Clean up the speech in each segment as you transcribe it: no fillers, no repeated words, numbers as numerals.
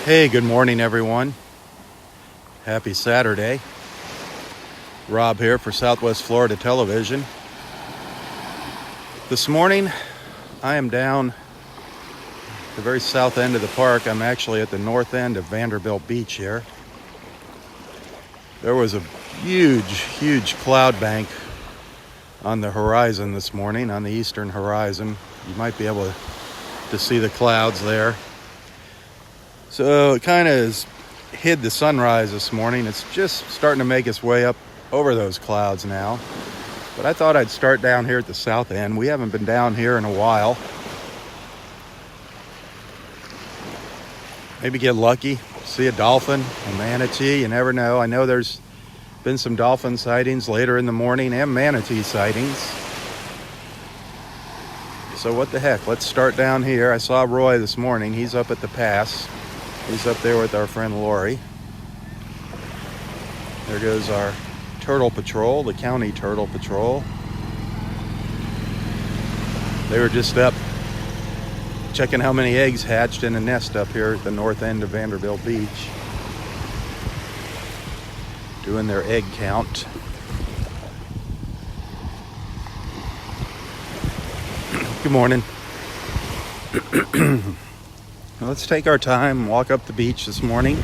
Hey, good morning, everyone. Happy Saturday. Rob here for Southwest Florida Television. This morning, I am down the very south end of the park. I'm actually at the north end of Vanderbilt Beach here. There was a huge cloud bank on the horizon this morning, on the eastern horizon. You might be able to see the clouds there. So it kind of hid the sunrise this morning. It's just starting to make its way up over those clouds now. But I thought I'd start down here at the south end. We haven't been down here in a while. Maybe get lucky, see a dolphin, a manatee, you never know. I know there's been some dolphin sightings later in the morning and manatee sightings. So what the heck, let's start down here. I saw Roy this morning. He's up at the pass. He's up there with our friend Lori. There goes our turtle patrol, the county turtle patrol. They were just up checking how many eggs hatched in a nest up here at the north end of Vanderbilt Beach. Doing their egg count. Good morning. Let's take our time and walk up the beach this morning.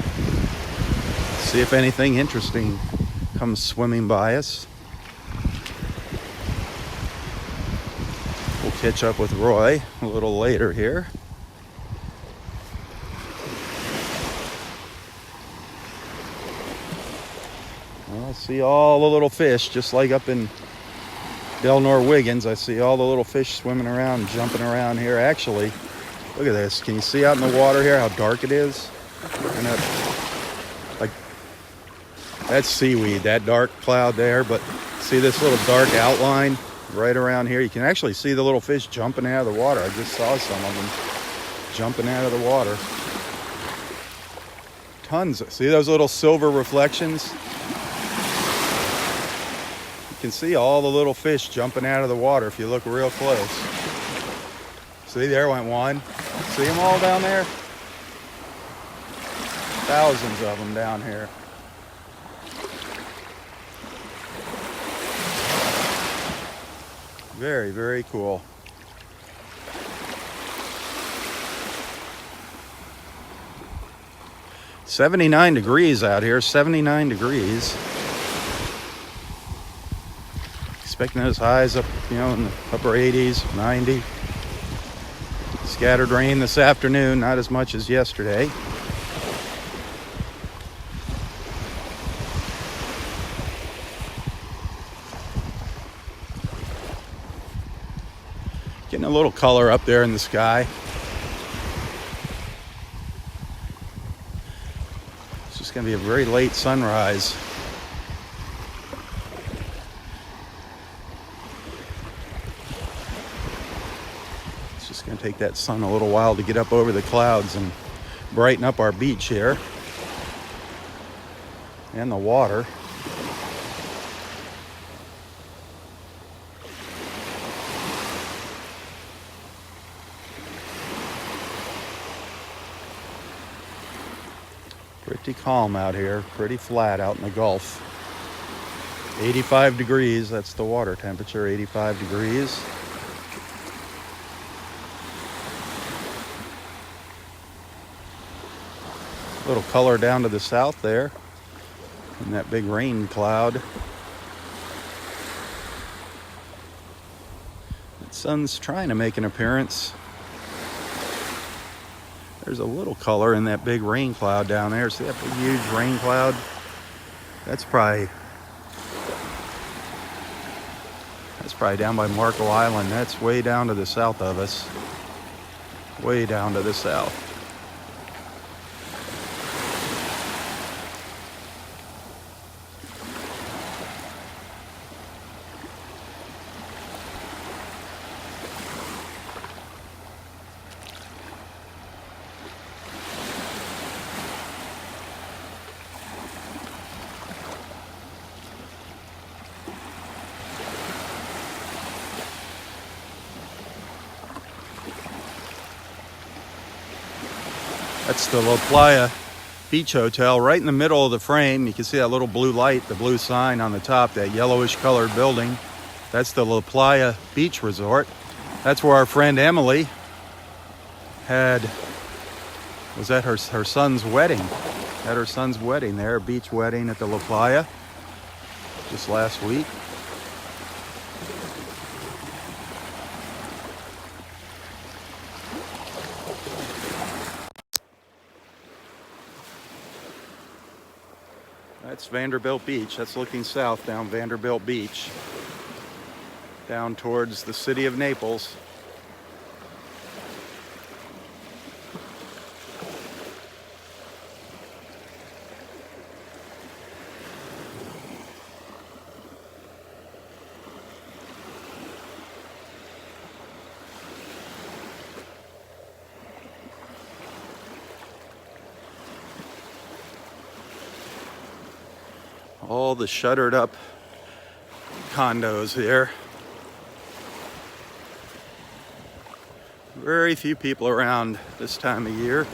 See if anything interesting comes swimming by us. We'll catch up with Roy a little later here. Well, I see all the little fish, just like up in Del Nor-Wiggins. I see all the little fish swimming around, jumping around here. Actually, look at this. Can you see out in the water here how dark it is? And that's seaweed, that dark cloud there. But see this little dark outline right around here? You can actually see the little fish jumping out of the water. I just saw some of them jumping out of the water. Tons. See those little silver reflections? You can see all the little fish jumping out of the water if you look real close. See, there went one. See them all down there? Thousands of them down here. Very, very cool. "79 degrees out here, 79 degrees. Expecting those highs up, in the upper 80s, 90. Scattered rain this afternoon, not as much as yesterday. Getting a little color up there in the sky. It's just going to be a very late sunrise. It's going to take that sun a little while to get up over the clouds and brighten up our beach here and the water. Pretty calm out here, pretty flat out in the Gulf. 85 degrees, that's the water temperature, 85 degrees. A little color down to the south there, and that big rain cloud. The sun's trying to make an appearance. There's a little color in that big rain cloud down there. See that big huge rain cloud? That's probably down by Marco Island. That's way down to the south of us. Way down to the south. That's the La Playa Beach Hotel right in the middle of the frame. You can see that little blue light, the blue sign on the top, that yellowish colored building. That's the La Playa Beach Resort. That's where our friend Emily was at her son's wedding. At her son's wedding there, a beach wedding at the La Playa just last week. That's Vanderbilt Beach. That's looking south down Vanderbilt Beach, down towards the city of Naples. All the shuttered up condos here. Very few people around this time of year.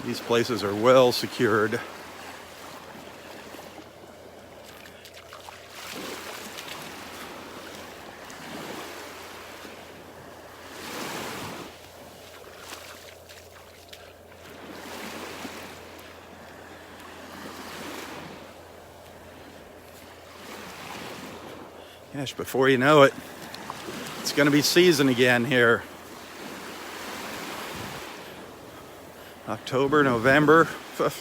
These places are well secured. Gosh, before you know it, it's going to be season again here. October, November.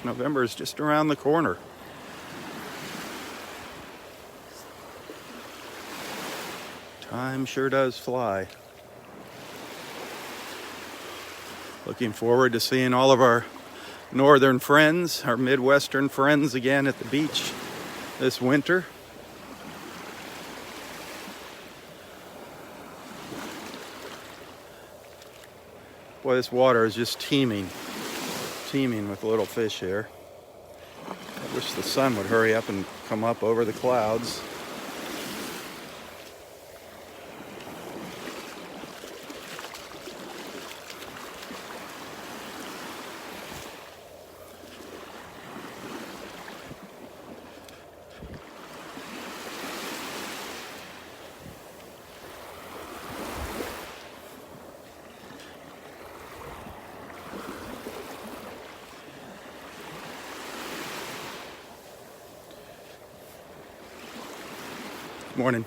November is just around the corner. Time sure does fly. Looking forward to seeing all of our northern friends, our Midwestern friends again at the beach this winter. Boy, this water is just teeming with little fish here. I wish the sun would hurry up and come up over the clouds. Morning.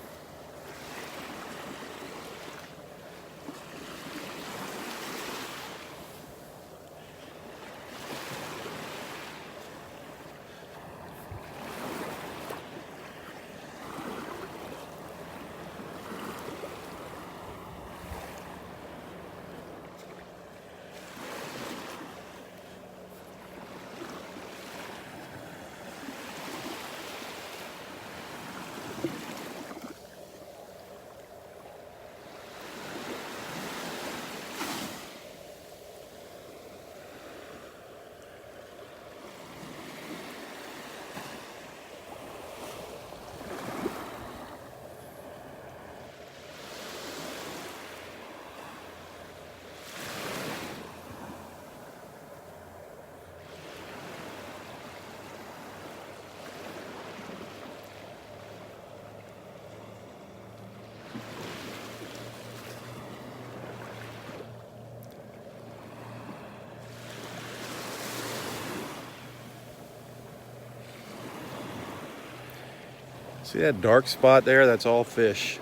See that dark spot there? That's all fish.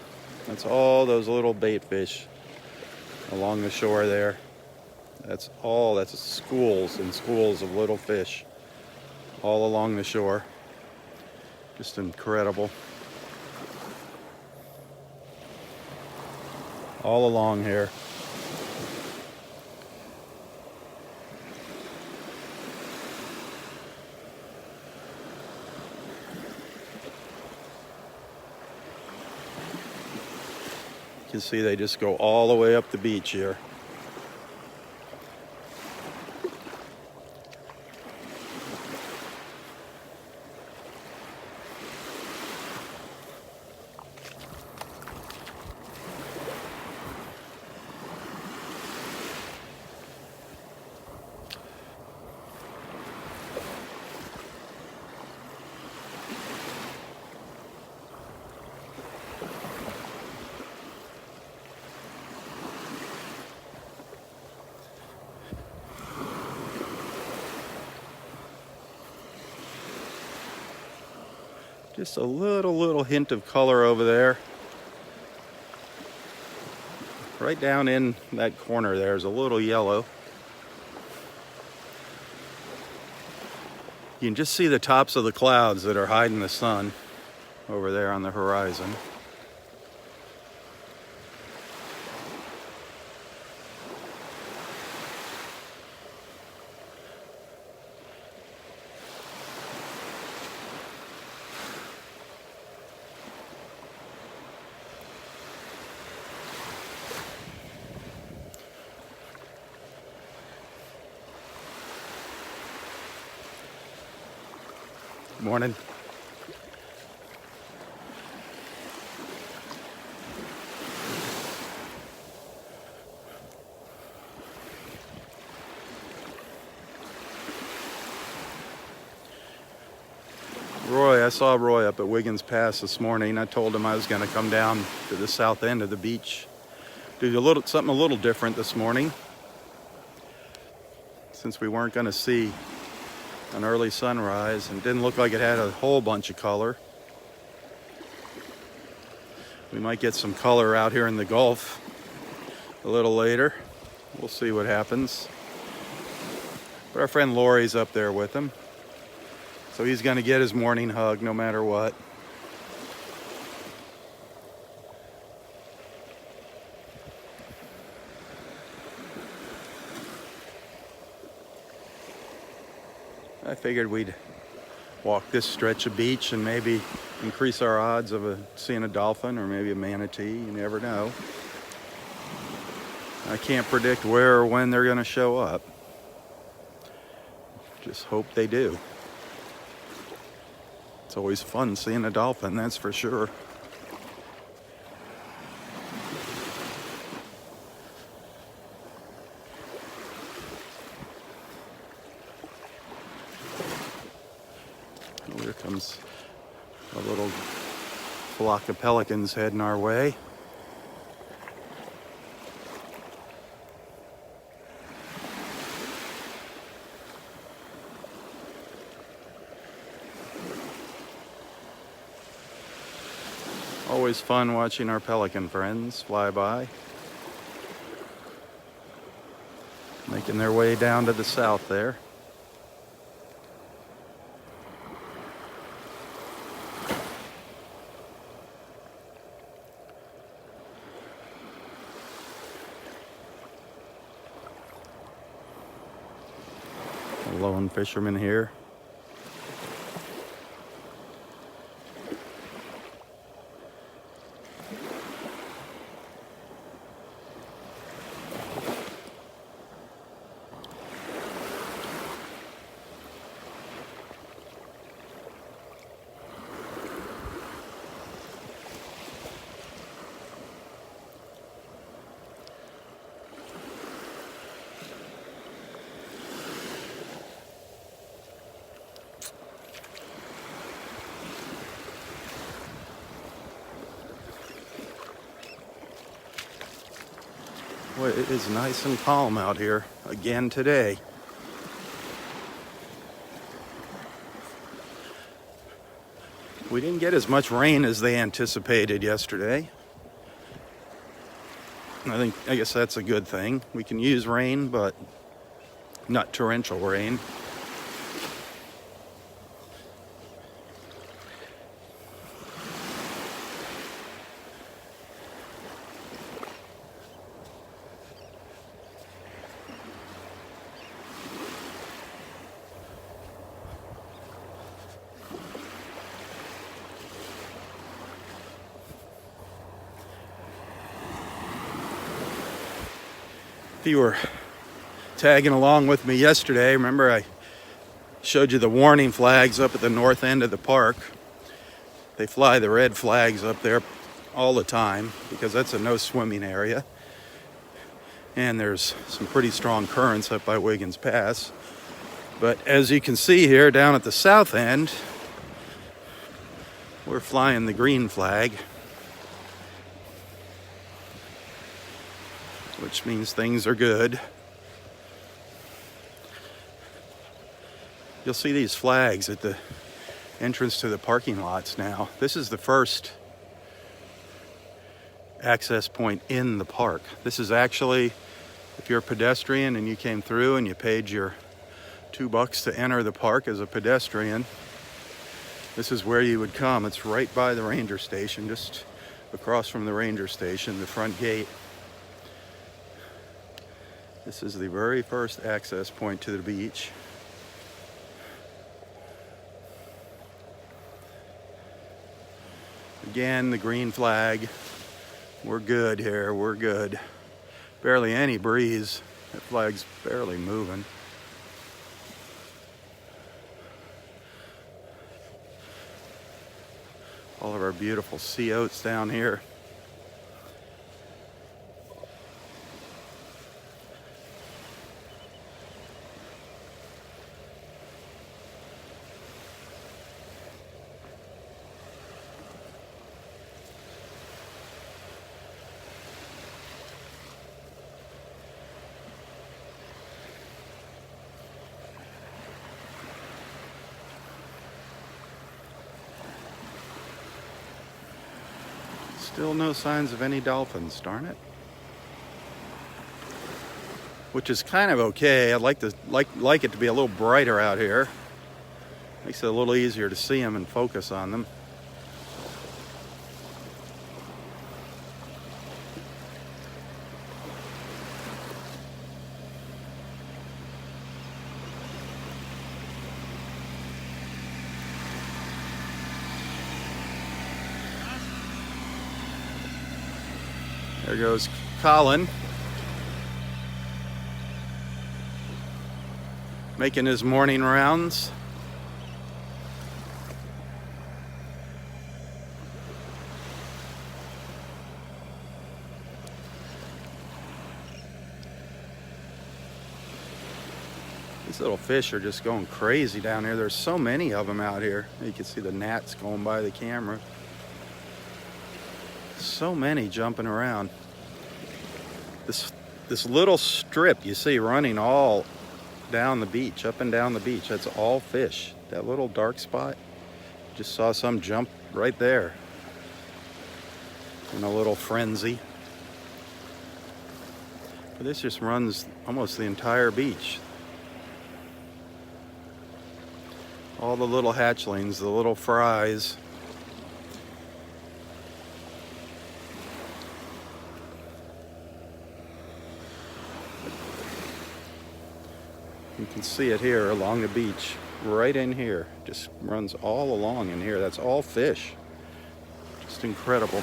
That's all those little bait fish along the shore there. That's schools and schools of little fish all along the shore. Just incredible. All along here. You can see they just go all the way up the beach here. Just a little hint of color over there. Right down in that corner there's a little yellow. You can just see the tops of the clouds that are hiding the sun over there on the horizon. Morning. I saw Roy up at Wiggins Pass this morning. I told him I was going to come down to the south end of the beach, do something a little different this morning, since we weren't going to see an early sunrise and didn't look like it had a whole bunch of color. We might get some color out here in the Gulf a little later. We'll see what happens. But our friend Lori's up there with him, so he's going to get his morning hug no matter what. I figured we'd walk this stretch of beach and maybe increase our odds of seeing a dolphin or maybe a manatee. You never know. I can't predict where or when they're going to show up. Just hope they do. It's always fun seeing a dolphin, that's for sure. Oh, here comes a little flock of pelicans heading our way. Always fun watching our pelican friends fly by, making their way down to the south there. A lone fisherman here. Boy, it is nice and calm out here again today. We didn't get as much rain as they anticipated yesterday. I guess that's a good thing. We can use rain, but not torrential rain. If you were tagging along with me yesterday, remember I showed you the warning flags up at the north end of the park. They fly the red flags up there all the time because that's a no swimming area. And there's some pretty strong currents up by Wiggins Pass. But as you can see here down at the south end, we're flying the green flag, which means things are good. You'll see these flags at the entrance to the parking lots now. This is the first access point in the park. This is actually, if you're a pedestrian and you came through and you paid your $2 to enter the park as a pedestrian, this is where you would come. It's right by the ranger station, just across from the ranger station, the front gate. This is the very first access point to the beach. Again, the green flag. We're good here, we're good. Barely any breeze. That flag's barely moving. All of our beautiful sea oats down here. Still no signs of any dolphins, darn it. Which is kind of okay. I'd like it to be a little brighter out here. Makes it a little easier to see them and focus on them. There goes Colin, making his morning rounds. These little fish are just going crazy down here. There's so many of them out here. You can see the gnats going by the camera. So many jumping around. This little strip you see running all down the beach, up and down the beach, that's all fish. That little dark spot, just saw some jump right there in a little frenzy. But this just runs almost the entire beach. All the little hatchlings, the little fries. You can see it here along the beach, right in here. Just runs all along in here. That's all fish. Just incredible.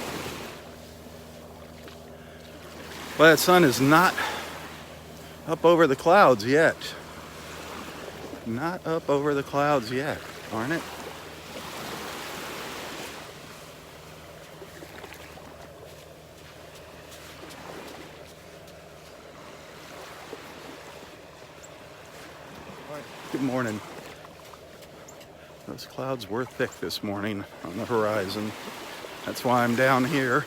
But that sun is not up over the clouds yet. Not up over the clouds yet, aren't it? Good morning. Those clouds were thick this morning on the horizon. That's why I'm down here.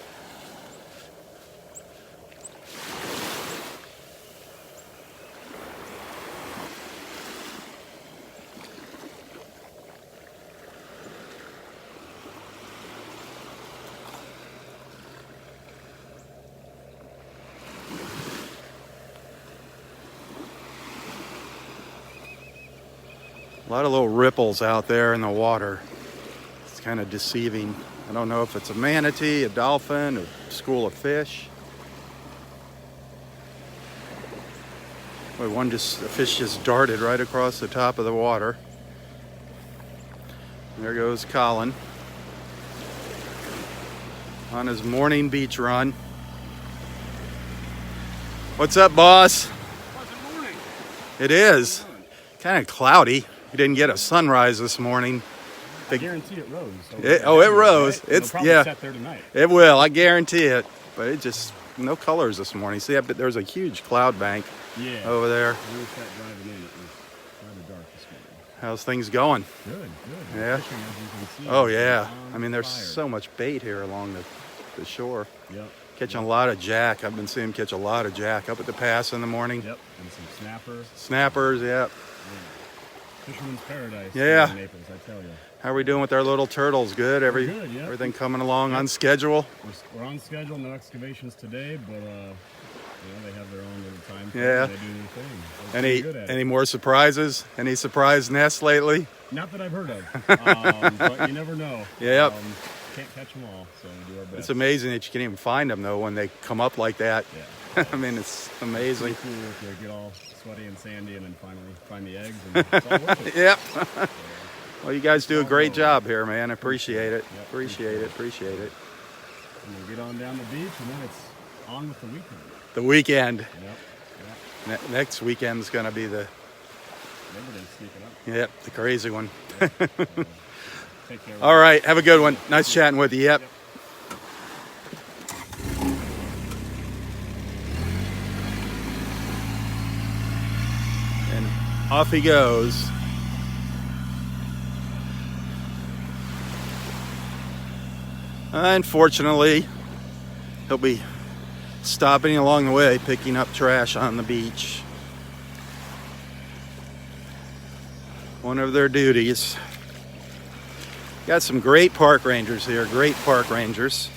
A lot of little ripples out there in the water. It's kind of deceiving. I don't know if it's a manatee, a dolphin, a school of fish. Boy, a fish just darted right across the top of the water. There goes Colin on his morning beach run. What's up, boss? Good morning. It is. Kind of cloudy. We didn't get a sunrise this morning. I guarantee it rose. It rose. Right? It'll probably set there tonight. It will. I guarantee it. But it just no colors this morning. See, there's a huge cloud bank over there. We were driving in. It was rather dark this morning. How's things going? Good. Yeah. Fishing, as you can see, Oh yeah. I mean, there's fire. so much bait here along the shore. Yep. Catching a lot of jack. I've been seeing him catch a lot of jack up at the pass in the morning. Yep. And some snappers. Snappers. Yep. Fisherman's paradise. Yeah. In Naples, I tell you. How are we doing with our little turtles? Good? Good, yeah. Everything coming along on schedule? We're on schedule. No excavations today, but they have their own little time. Yeah. They do their thing. They're pretty good at Any it. more surprises? Any surprise nests lately? Not that I've heard of, but you never know. Yep. Can't catch them all, so we do our best. It's amazing that you can even find them though when they come up like that. Yeah. I mean, it's amazing. It's pretty cool if you get all sweaty and sandy and then finally find the eggs. And it's all worth it. Yep. So, Well, you guys do a great job here, man. I appreciate it. Yep, Appreciate it. and we'll get on down the beach, and then it's on with the weekend. The weekend. Yep. Next weekend's going to be the Everything's sneaking up. the crazy one. Take care. All right. Have a good one. Nice chatting with you. Yep. And off he goes. Unfortunately, he'll be stopping along the way, picking up trash on the beach. One of their duties. Got some great park rangers here, great park rangers.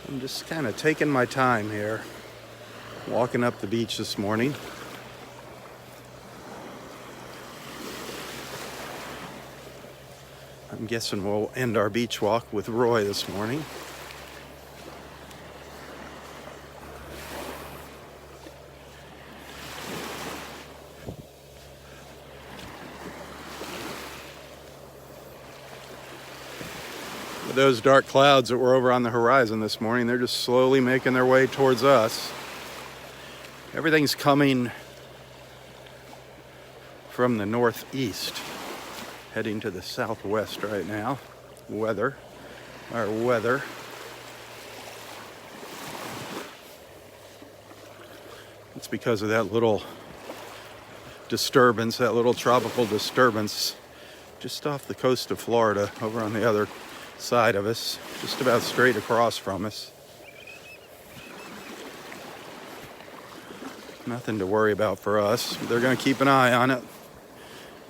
I'm just kind of taking my time here, walking up the beach this morning. I'm guessing we'll end our beach walk with Roy this morning. Those dark clouds that were over on the horizon this morning, they're just slowly making their way towards us. Everything's coming from the northeast, heading to the southwest right now. Our weather. It's because of that little disturbance, that little tropical disturbance just off the coast of Florida, over on the other side of us, just about straight across from us. Nothing to worry about for us. They're going to keep an eye on it,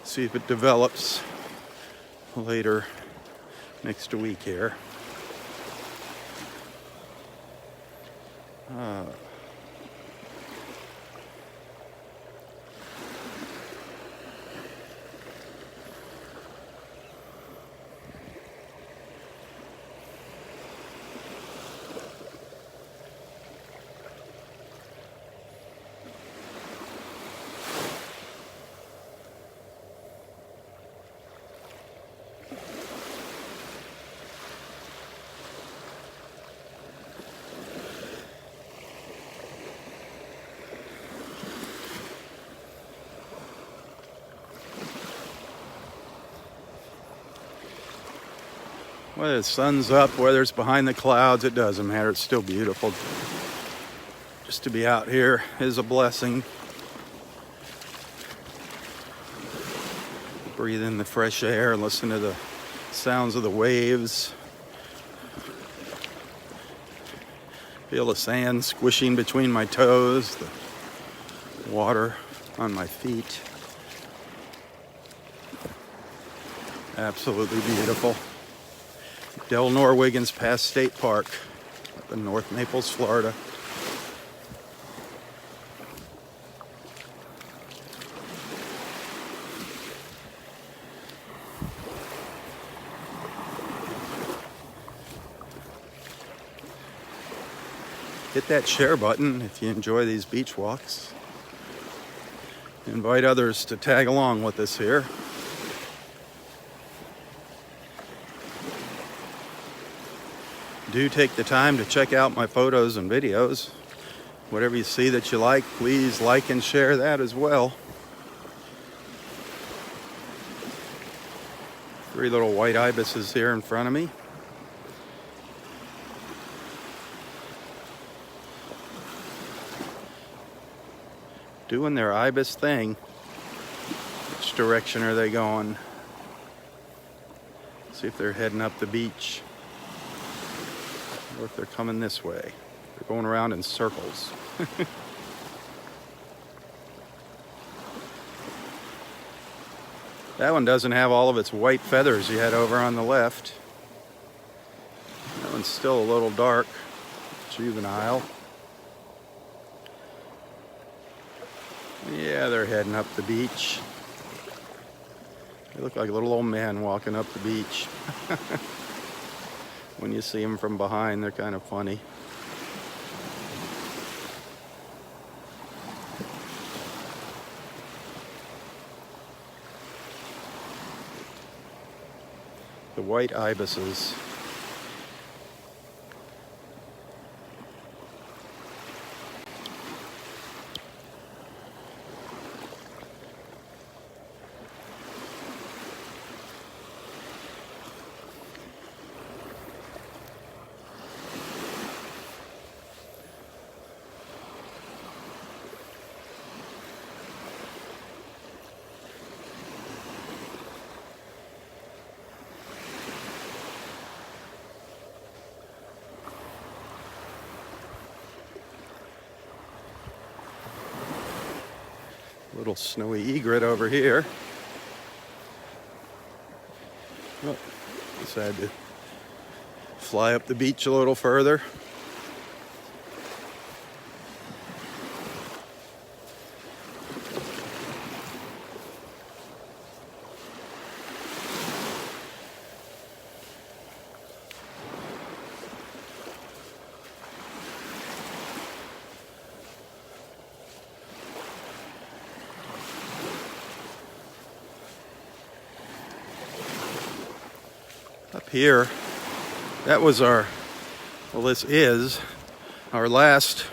see if it develops later next week here. Whether the sun's up, whether it's behind the clouds, it doesn't matter. It's still beautiful. Just to be out here is a blessing. Breathe in the fresh air, listen to the sounds of the waves. Feel the sand squishing between my toes, the water on my feet. Absolutely beautiful. Del Norwiggins Pass State Park up in North Naples, Florida. Hit that share button if you enjoy these beach walks. Invite others to tag along with us here. Do take the time to check out my photos and videos. Whatever you see that you like, please like and share that as well. 3 little white ibises here in front of me. doing their ibis thing. Which direction are they going? See if they're heading up the beach or if they're coming this way. They're going around in circles. That one doesn't have all of its white feathers yet over on the left. That one's still a little dark, juvenile. Yeah, they're heading up the beach. They look like little old men walking up the beach. When you see them from behind, they're kind of funny. The white ibises. Little snowy egret over here. Oh, decided to fly up the beach a little further. Up here, that was our, well, this is our last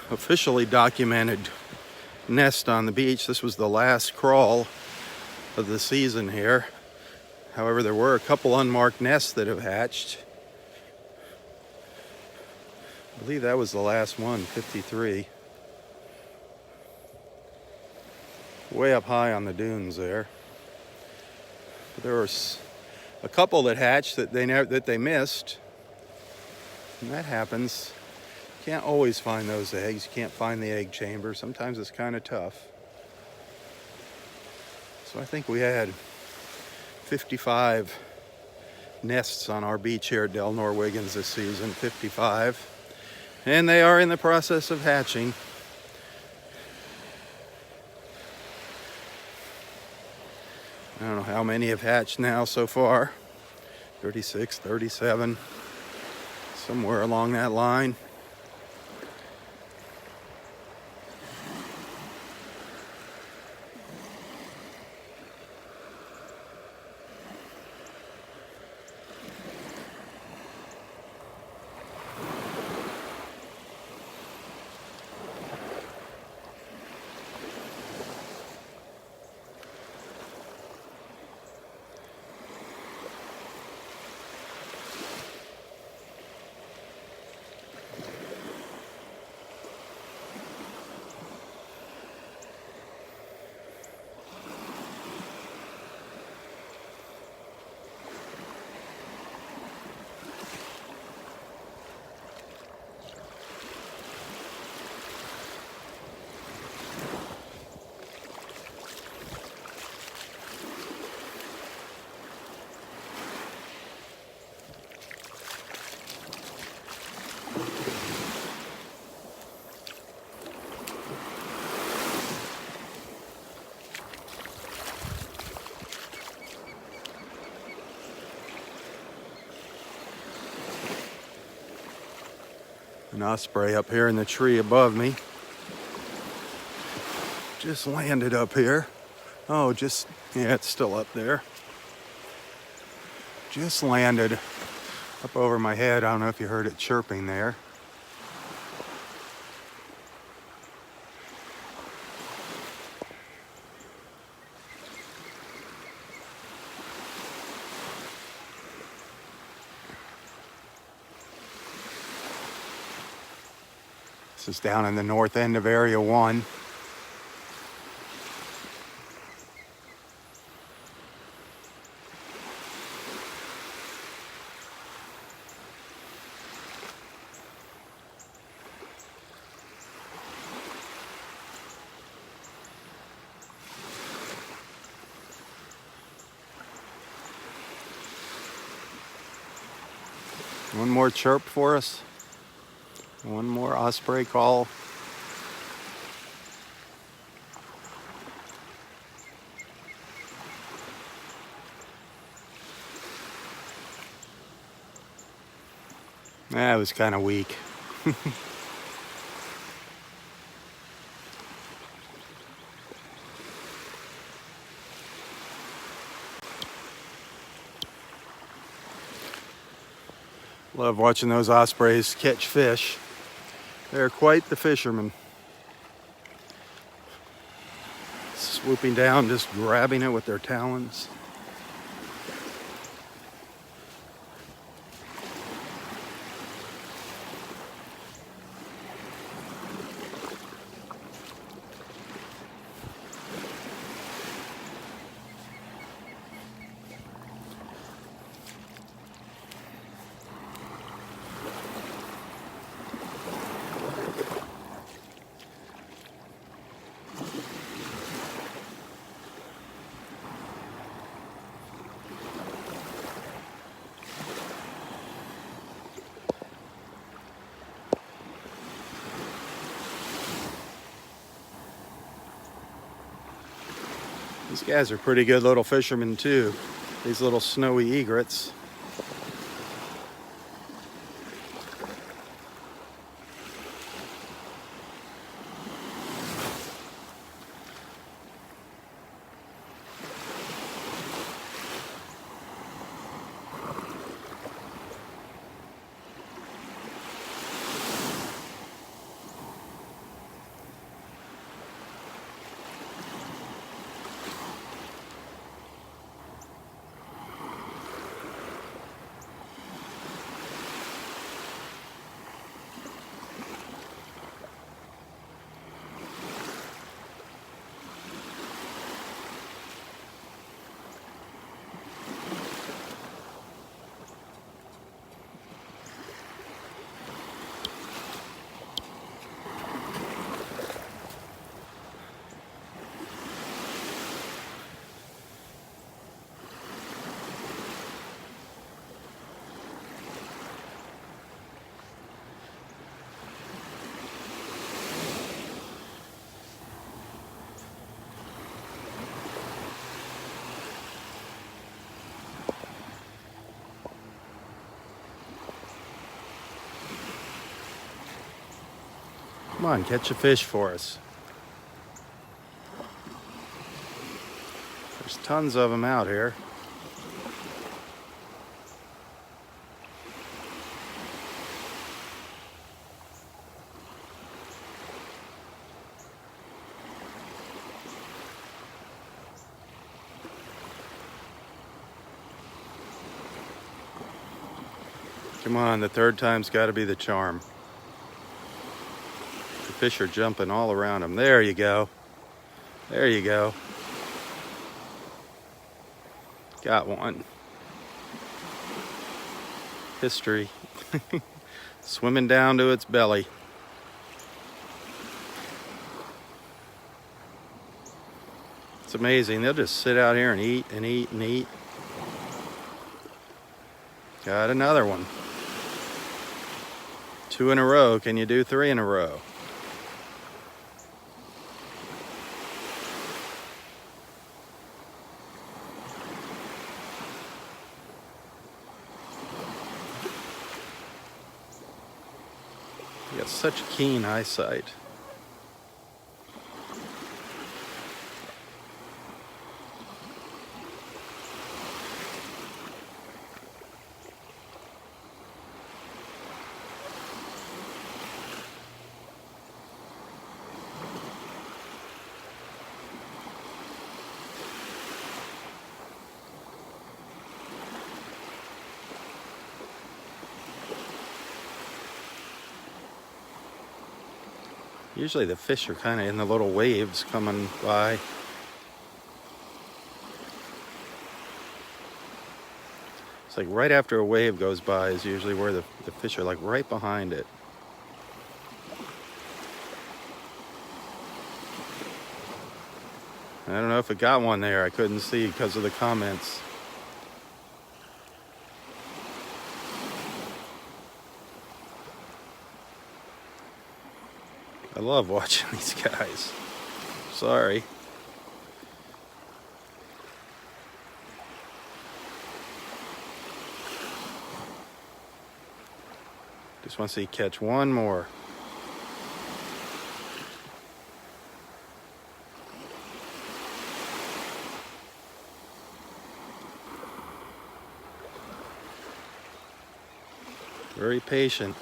officially documented nest on the beach. This was the last crawl of the season here. However, there were a couple unmarked nests that have hatched. I believe that was the last one, 53. Way up high on the dunes there. There were a couple that hatched that they missed, and that happens. You can't always find those eggs. You can't find the egg chamber. Sometimes it's kind of tough. So I think we had 55 nests on our beach here at Del Norwiggins this season, 55, and they are in the process of hatching. I don't know how many have hatched now so far. 36, 37, somewhere along that line. An osprey up here in the tree above me. Just landed up here. Oh, yeah, it's still up there. Just landed up over my head. I don't know if you heard it chirping there. This is down in the north end of Area 1. One more chirp for us. One more osprey call. That was kind of weak. Love watching those ospreys catch fish. They're quite the fishermen. Swooping down, just grabbing it with their talons. These guys are pretty good little fishermen too. These little snowy egrets. Come on, catch a fish for us. There's tons of them out here. Come on, the third time's got to be the charm. The fish are jumping all around them. There you go. There you go. Got one. History. Swimming down to its belly. It's amazing. They'll just sit out here and eat and eat and eat. Got another one. 2 in a row. Can you do 3 in a row? You got such keen eyesight. Usually the fish are kind of in the little waves coming by. It's like right after a wave goes by is usually where the fish are, like right behind it. I don't know if it got one there. I couldn't see because of the comments. I love watching these guys. Sorry. Just want to see catch one more. Very patient.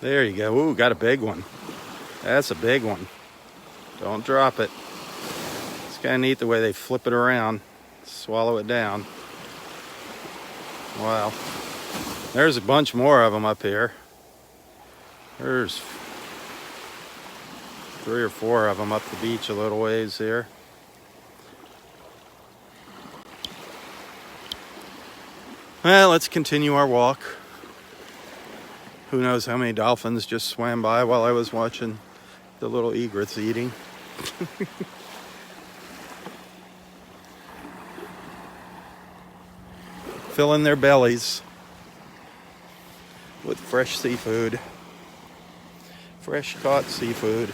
There you go. Ooh, got a big one. That's a big one. Don't drop it. It's kind of neat the way they flip it around, swallow it down. Wow. There's a bunch more of them up here. There's 3 or 4 of them up the beach a little ways here. Well, let's continue our walk. Who knows how many dolphins just swam by while I was watching the little egrets eating. Filling their bellies with fresh seafood. Fresh caught seafood.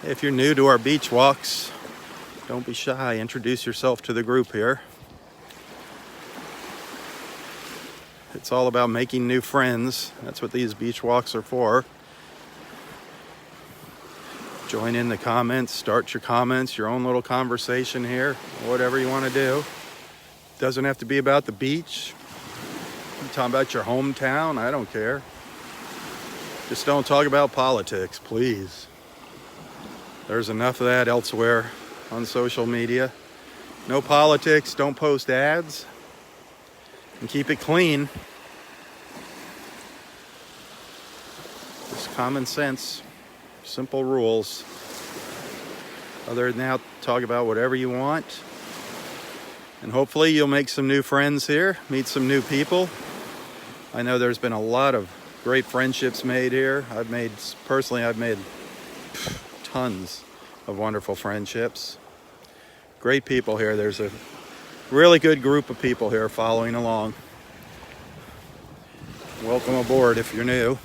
If you're new to our beach walks, don't be shy. Introduce yourself to the group here. It's all about making new friends. That's what these beach walks are for. Join in the comments, start your comments, your own little conversation here, whatever you want to do. Doesn't have to be about the beach. You're talking about your hometown, I don't care. Just don't talk about politics, please. There's enough of that elsewhere on social media. No politics, don't post ads, and keep it clean. Just common sense, simple rules. Other than that, talk about whatever you want. And hopefully you'll make some new friends here, meet some new people. I know there's been a lot of great friendships made here. I've made tons of wonderful friendships. Great people here. There's a really good group of people here following along. Welcome aboard if you're new.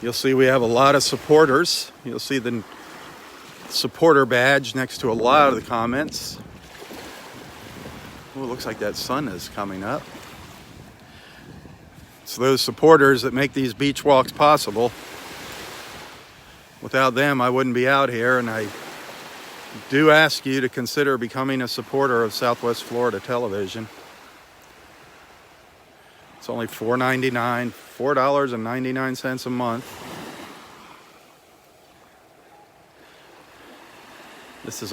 You'll see we have a lot of supporters. You'll see the supporter badge next to a lot of the comments. Oh, it looks like that sun is coming up. It's those supporters that make these beach walks possible. Without them, I wouldn't be out here, and I do ask you to consider becoming a supporter of Southwest Florida Television. It's only $4.99 a month. This has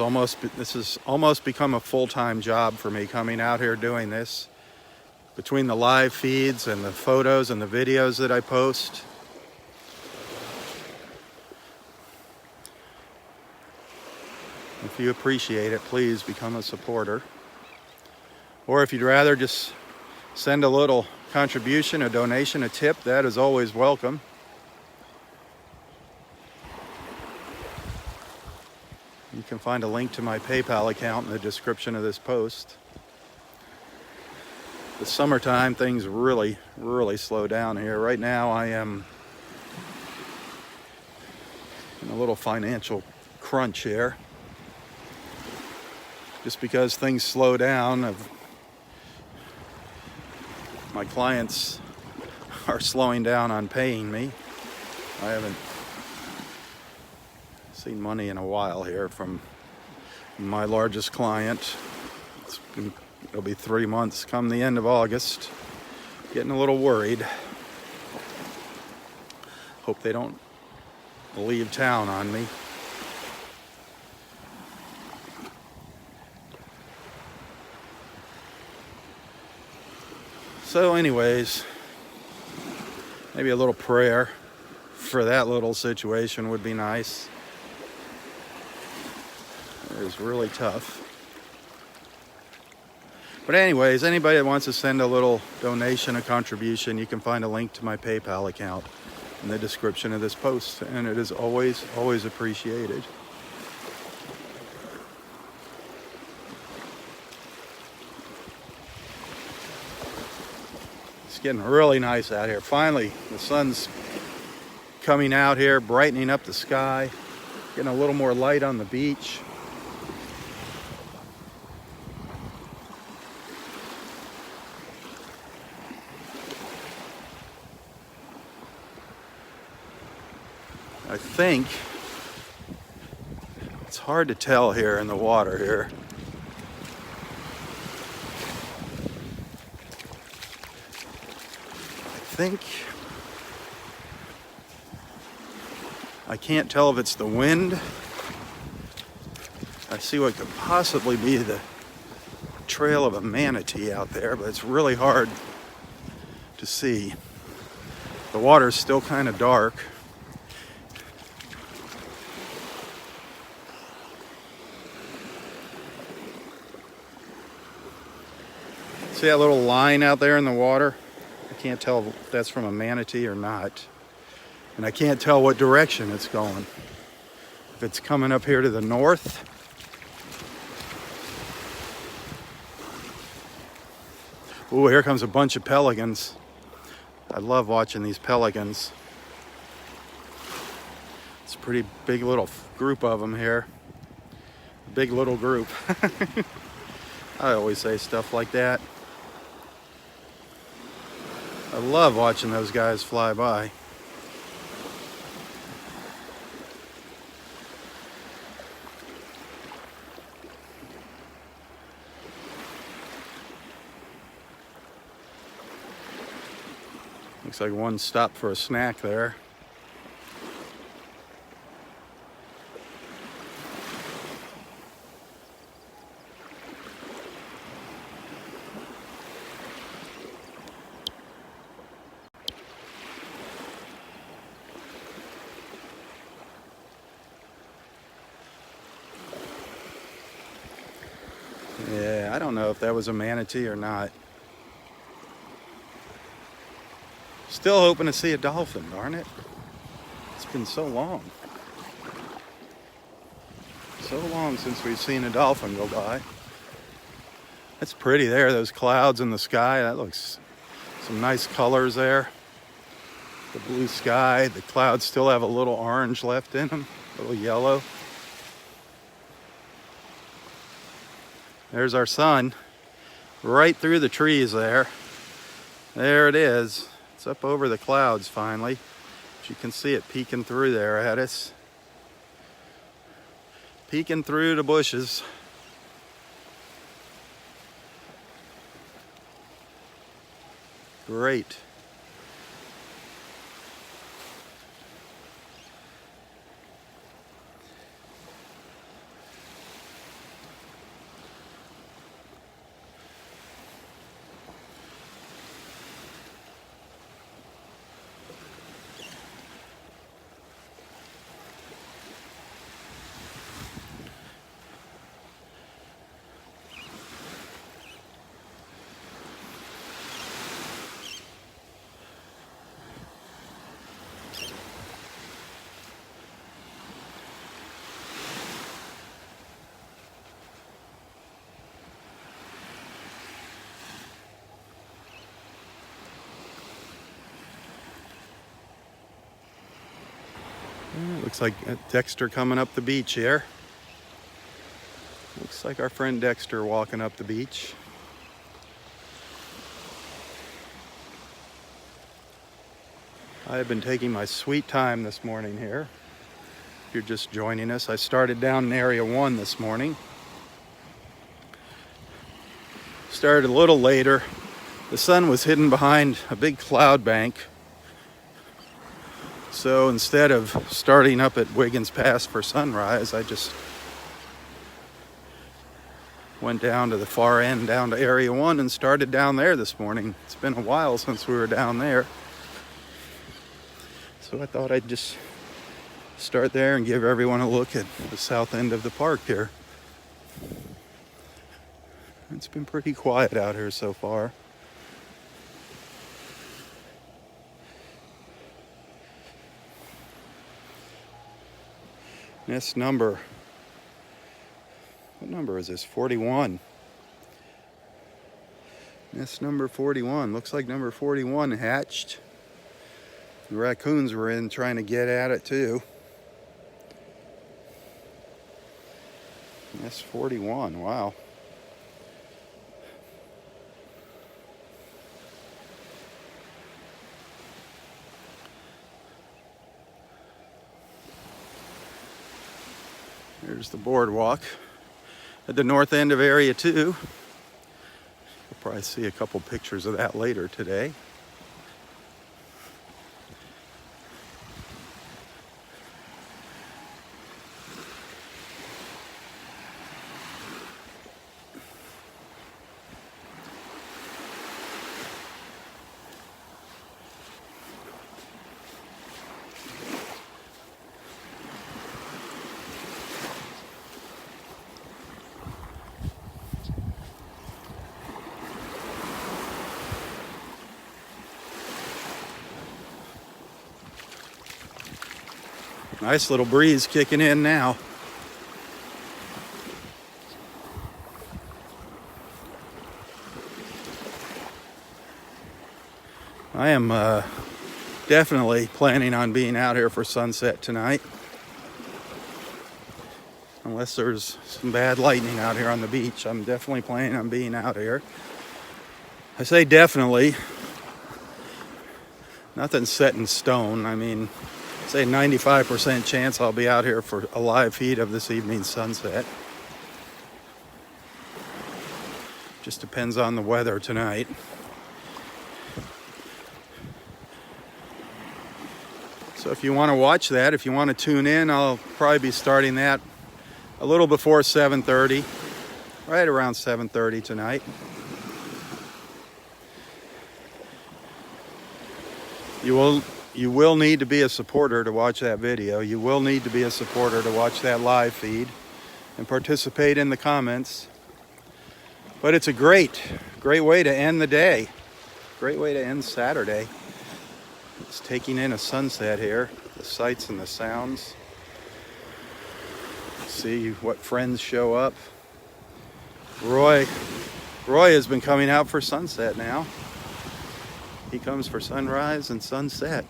almost become a full-time job for me, coming out here doing this. Between the live feeds and the photos and the videos that I post. If you appreciate it, please become a supporter. Or if you'd rather just send a little contribution, a donation, a tip, that is always welcome. You can find a link to my PayPal account in the description of this post. The summertime, things really slow down here. Right now I am in a little financial crunch here. Just because things slow down, my clients are slowing down on paying me. I haven't Seen money in a while here from my largest client. It'll be 3 months come the end of August. Getting a little worried. Hope they don't leave town on me. So anyways, maybe a little prayer for that little situation would be nice. It was really tough. But anyways, anybody that wants to send a little donation, a contribution, you can find a link to my PayPal account in the description of this post, and it is always, always appreciated. It's getting really nice out here. Finally, the sun's coming out here, brightening up the sky, getting a little more light on the beach. I think it's hard to tell here in the water here. I can't tell if it's the wind. I see what could possibly be the trail of a manatee out there, but it's really hard to see. The water's still kind of dark. See that little line out there in the water? I can't tell if that's from a manatee or not. And I can't tell what direction it's going. If it's coming up here to the north. Ooh, here comes a bunch of pelicans. I love watching these pelicans. It's a pretty big little group of them here. Big little group. I always say stuff like that. I love watching those guys fly by. Looks like one stopped for a snack there. Yeah, I don't know if that was a manatee or not. Still hoping to see a dolphin, darn it. It's been so long. So long since we've seen a dolphin go by. It's pretty there, those clouds in the sky. That looks some nice colors there. The blue sky, the clouds still have a little orange left in them, a little yellow. There's our sun, right through the trees there. There it is. It's up over the clouds finally. But you can see it peeking through there at us. Peeking through the bushes. Great. Looks like Dexter coming up the beach here. Looks like our friend Dexter walking up the beach. I have been taking my sweet time this morning here. If you're just joining us, I started down in Area 1 this morning. Started a little later. The sun was hidden behind a big cloud bank. So instead of starting up at Wiggins Pass for sunrise, I just went down to the far end, down to Area 1, and started down there this morning. It's been a while since we were down there. So I thought I'd just start there and give everyone a look at the south end of the park here. It's been pretty quiet out here so far. Nest number, what number is this? 41. Nest number 41. Looks like number 41 hatched. The raccoons were in trying to get at it too. Nest 41, wow. Here's the boardwalk at the north end of Area 2. You'll probably see a couple pictures of that later today. Nice little breeze kicking in now. I am definitely planning on being out here for sunset tonight. Unless there's some bad lightning out here on the beach, I'm definitely planning on being out here. I say definitely. Nothing's set in stone. I mean, say 95% chance I'll be out here for a live feed of this evening's sunset. Just depends on the weather tonight. So if you want to watch that, if you want to tune in, I'll probably be starting that a little before 7:30, right around 7:30 tonight. You will need to be a supporter to watch that video. You will need to be a supporter to watch that live feed and participate in the comments. But it's a great way to end the day. Great way to end Saturday. It's taking in a sunset here, the sights and the sounds. See what friends show up. Roy has been coming out for sunset now. He comes for sunrise and sunset.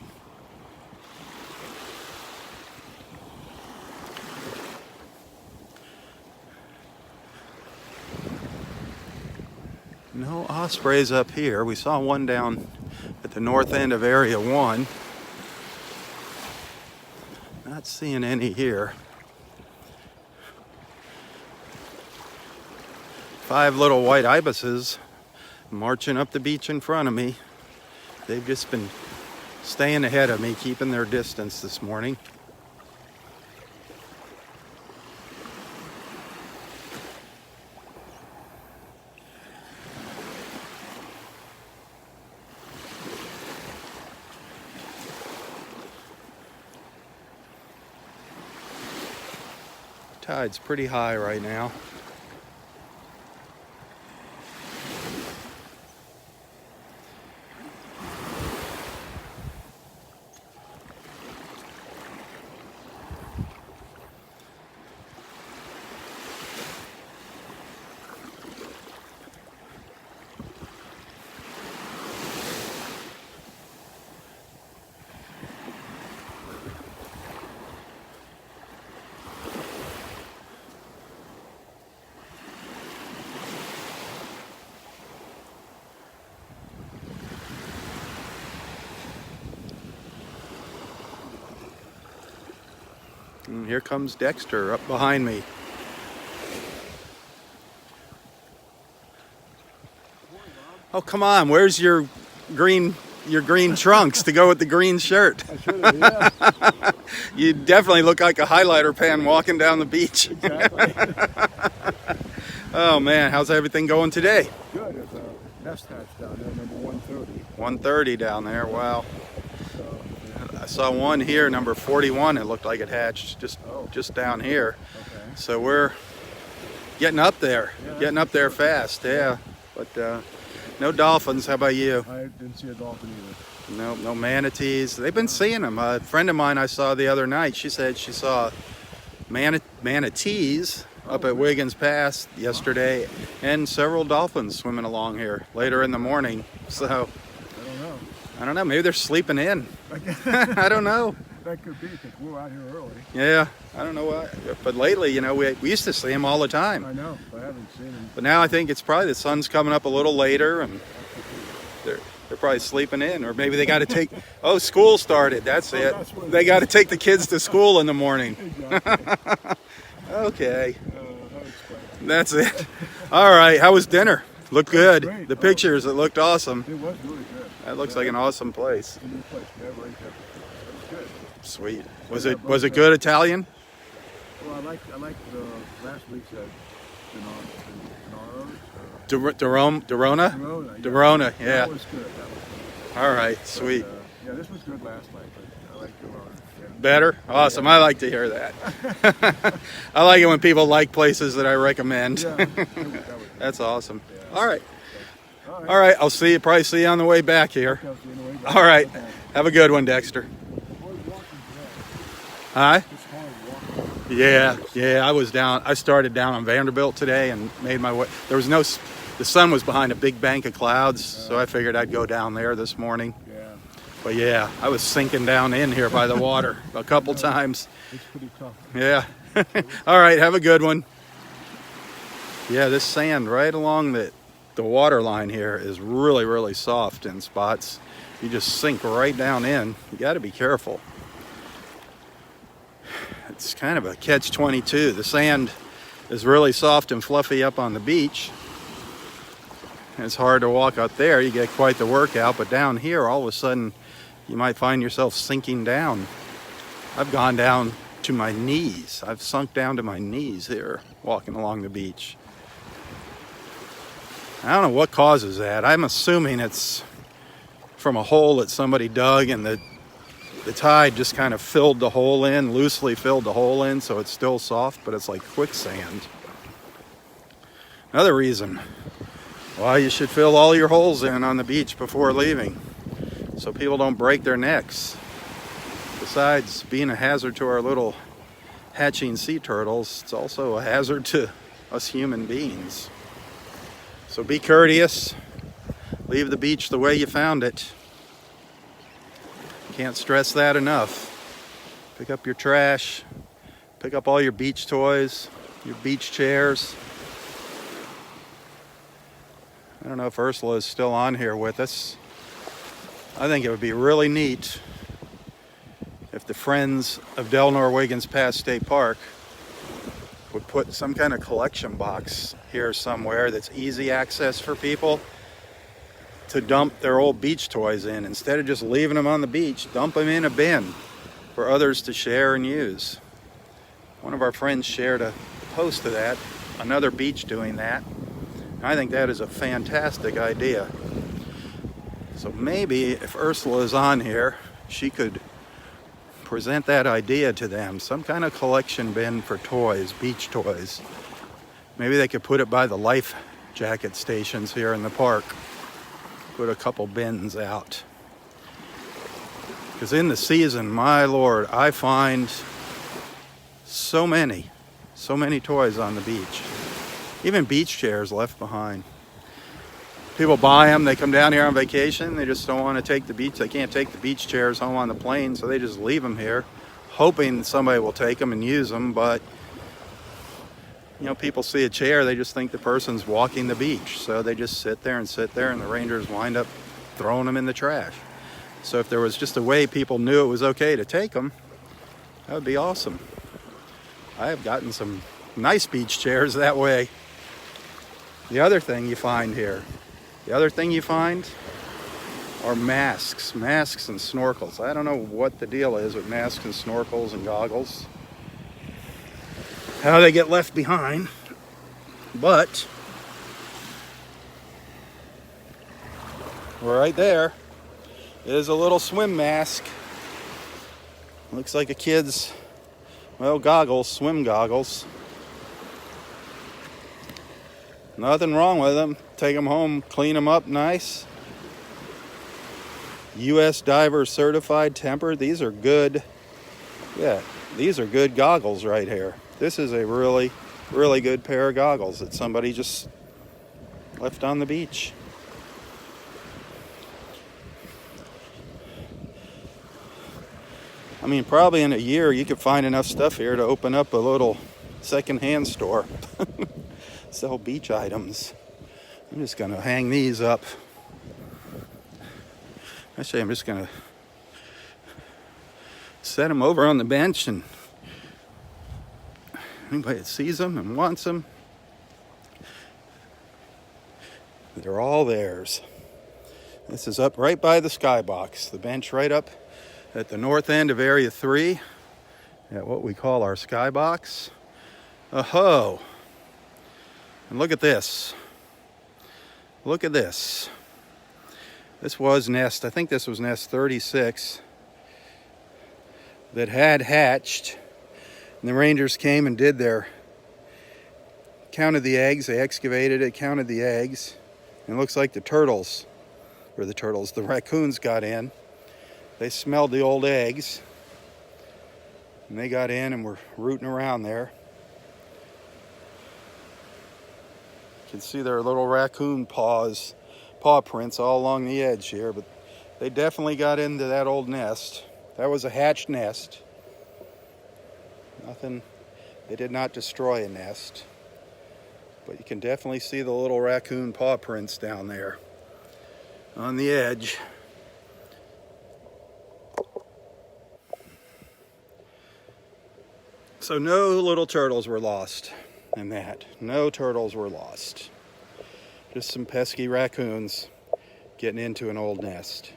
No ospreys up here. We saw one down at the north end of Area 1. Not seeing any here. 5 little white ibises marching up the beach in front of me. They've just been staying ahead of me, keeping their distance this morning. Tide's pretty high right now. And here comes Dexter up behind me. Oh, come on. Where's your green trunks to go with the green shirt? I should have, yeah. You definitely look like a highlighter pen walking down the beach. Exactly. Oh, man. How's everything going today? Good. There's a nest hatch down there, number 130. 130 down there. Wow. So, yeah. I saw one here, number 41. It looked like it hatched just down here. Okay. So we're getting up there. Yeah, Getting up there fast. Yeah. But no dolphins. How about you? I didn't see a dolphin either. No manatees. They've been seeing them. A friend of mine I saw the other night, she said she saw manatees up at Wiggins Pass yesterday and several dolphins swimming along here later in the morning. So I don't know. Maybe they're sleeping in. I don't know. That could be because we're out here early. Yeah, I don't know why. But lately, we used to see them all the time. I know, but I haven't seen them. But now I think it's probably the sun's coming up a little later and they're probably sleeping in. Or maybe they got to take, school started. That's it. They got to take the kids to school in the morning. Exactly. Okay. That's That's it. All right. How was dinner? Looked good. Great. The pictures, it looked awesome. It was really good. That looks like an awesome place. It's a new place. Never ate there before. It was good. Sweet. Was it good Italian? Well, I like the last week's Dorona? Dorona, yeah. That was good. All right, sweet. Yeah, this was good last night, but I like Dorona. Yeah. Better? Awesome. I like to hear that. I like it when people like places that I recommend. Yeah, That's awesome. Yeah. All right. All right. I'll probably see you on the way back here. All right. Have a good one, Dexter. Hi? Yeah. I started down on Vanderbilt today and made my way. The sun was behind a big bank of clouds, so I figured I'd go down there this morning. Yeah. But yeah, I was sinking down in here by the water a couple times. It's pretty tough. Yeah. All right, have a good one. Yeah, this sand right along the water line here is really, really soft in spots. You just sink right down in. You got to be careful. It's kind of a catch-22. The sand is really soft and fluffy up on the beach. It's hard to walk up there. You get quite the workout, but down here, all of a sudden, you might find yourself sinking down. I've gone down to my knees. I've sunk down to my knees here, walking along the beach. I don't know what causes that. I'm assuming it's from a hole that somebody dug and the tide just kind of loosely filled the hole in, so it's still soft, but it's like quicksand. Another reason why you should fill all your holes in on the beach before leaving, so people don't break their necks. Besides being a hazard to our little hatching sea turtles, it's also a hazard to us human beings. So be courteous. Leave the beach the way you found it. Can't stress that enough. Pick up your trash. Pick up all your beach toys, your beach chairs. I don't know if Ursula is still on here with us. I think it would be really neat if the Friends of Delnor Wiggins Pass State Park would put some kind of collection box here somewhere that's easy access for people to dump their old beach toys in. Instead of just leaving them on the beach, dump them in a bin for others to share and use. One of our friends shared a post of that, another beach doing that. I think that is a fantastic idea. So maybe if Ursula is on here, she could present that idea to them. Some kind of collection bin for toys, beach toys. Maybe they could put it by the life jacket stations here in the park. Put a couple bins out. Because in the season, my Lord, I find so many toys on the beach. Even beach chairs left behind. People buy them, they come down here on vacation, they just don't want to take the beach. They can't take the beach chairs home on the plane, so they just leave them here, hoping somebody will take them and use them. But people see a chair, they just think the person's walking the beach, so they just sit there, and the rangers wind up throwing them in the trash. So if there was just a way people knew it was okay to take them, that would be awesome. I have gotten some nice beach chairs that way. The other thing you find here, are masks and snorkels. I don't know what the deal is with masks and snorkels and goggles, how they get left behind, but right there is a little swim mask. Looks like a kid's, well, goggles, swim goggles. Nothing wrong with them. Take them home, clean them up nice. U.S. Diver Certified Tempered. These are good. Yeah, these are good goggles right here. This is a really, really good pair of goggles that somebody just left on the beach. I mean, probably in a year you could find enough stuff here to open up a little secondhand store. Sell beach items. I'm just going to hang these up. Actually, I'm just going to set them over on the bench, and anybody that sees them and wants them, they're all theirs. This is up right by the skybox. The bench right up at the north end of Area 3 at what we call our skybox. Oh, and look at this. Look at this. This was nest, I think this was nest 36 that had hatched. And the rangers came and did counted the eggs. They excavated it, counted the eggs. And it looks like the raccoons got in. They smelled the old eggs, and they got in and were rooting around there. You can see their little raccoon paw prints all along the edge here, but they definitely got into that old nest. That was a hatched nest. They did not destroy a nest, but you can definitely see the little raccoon paw prints down there on the edge. So no little turtles were lost in that. No turtles were lost. Just some pesky raccoons getting into an old nest.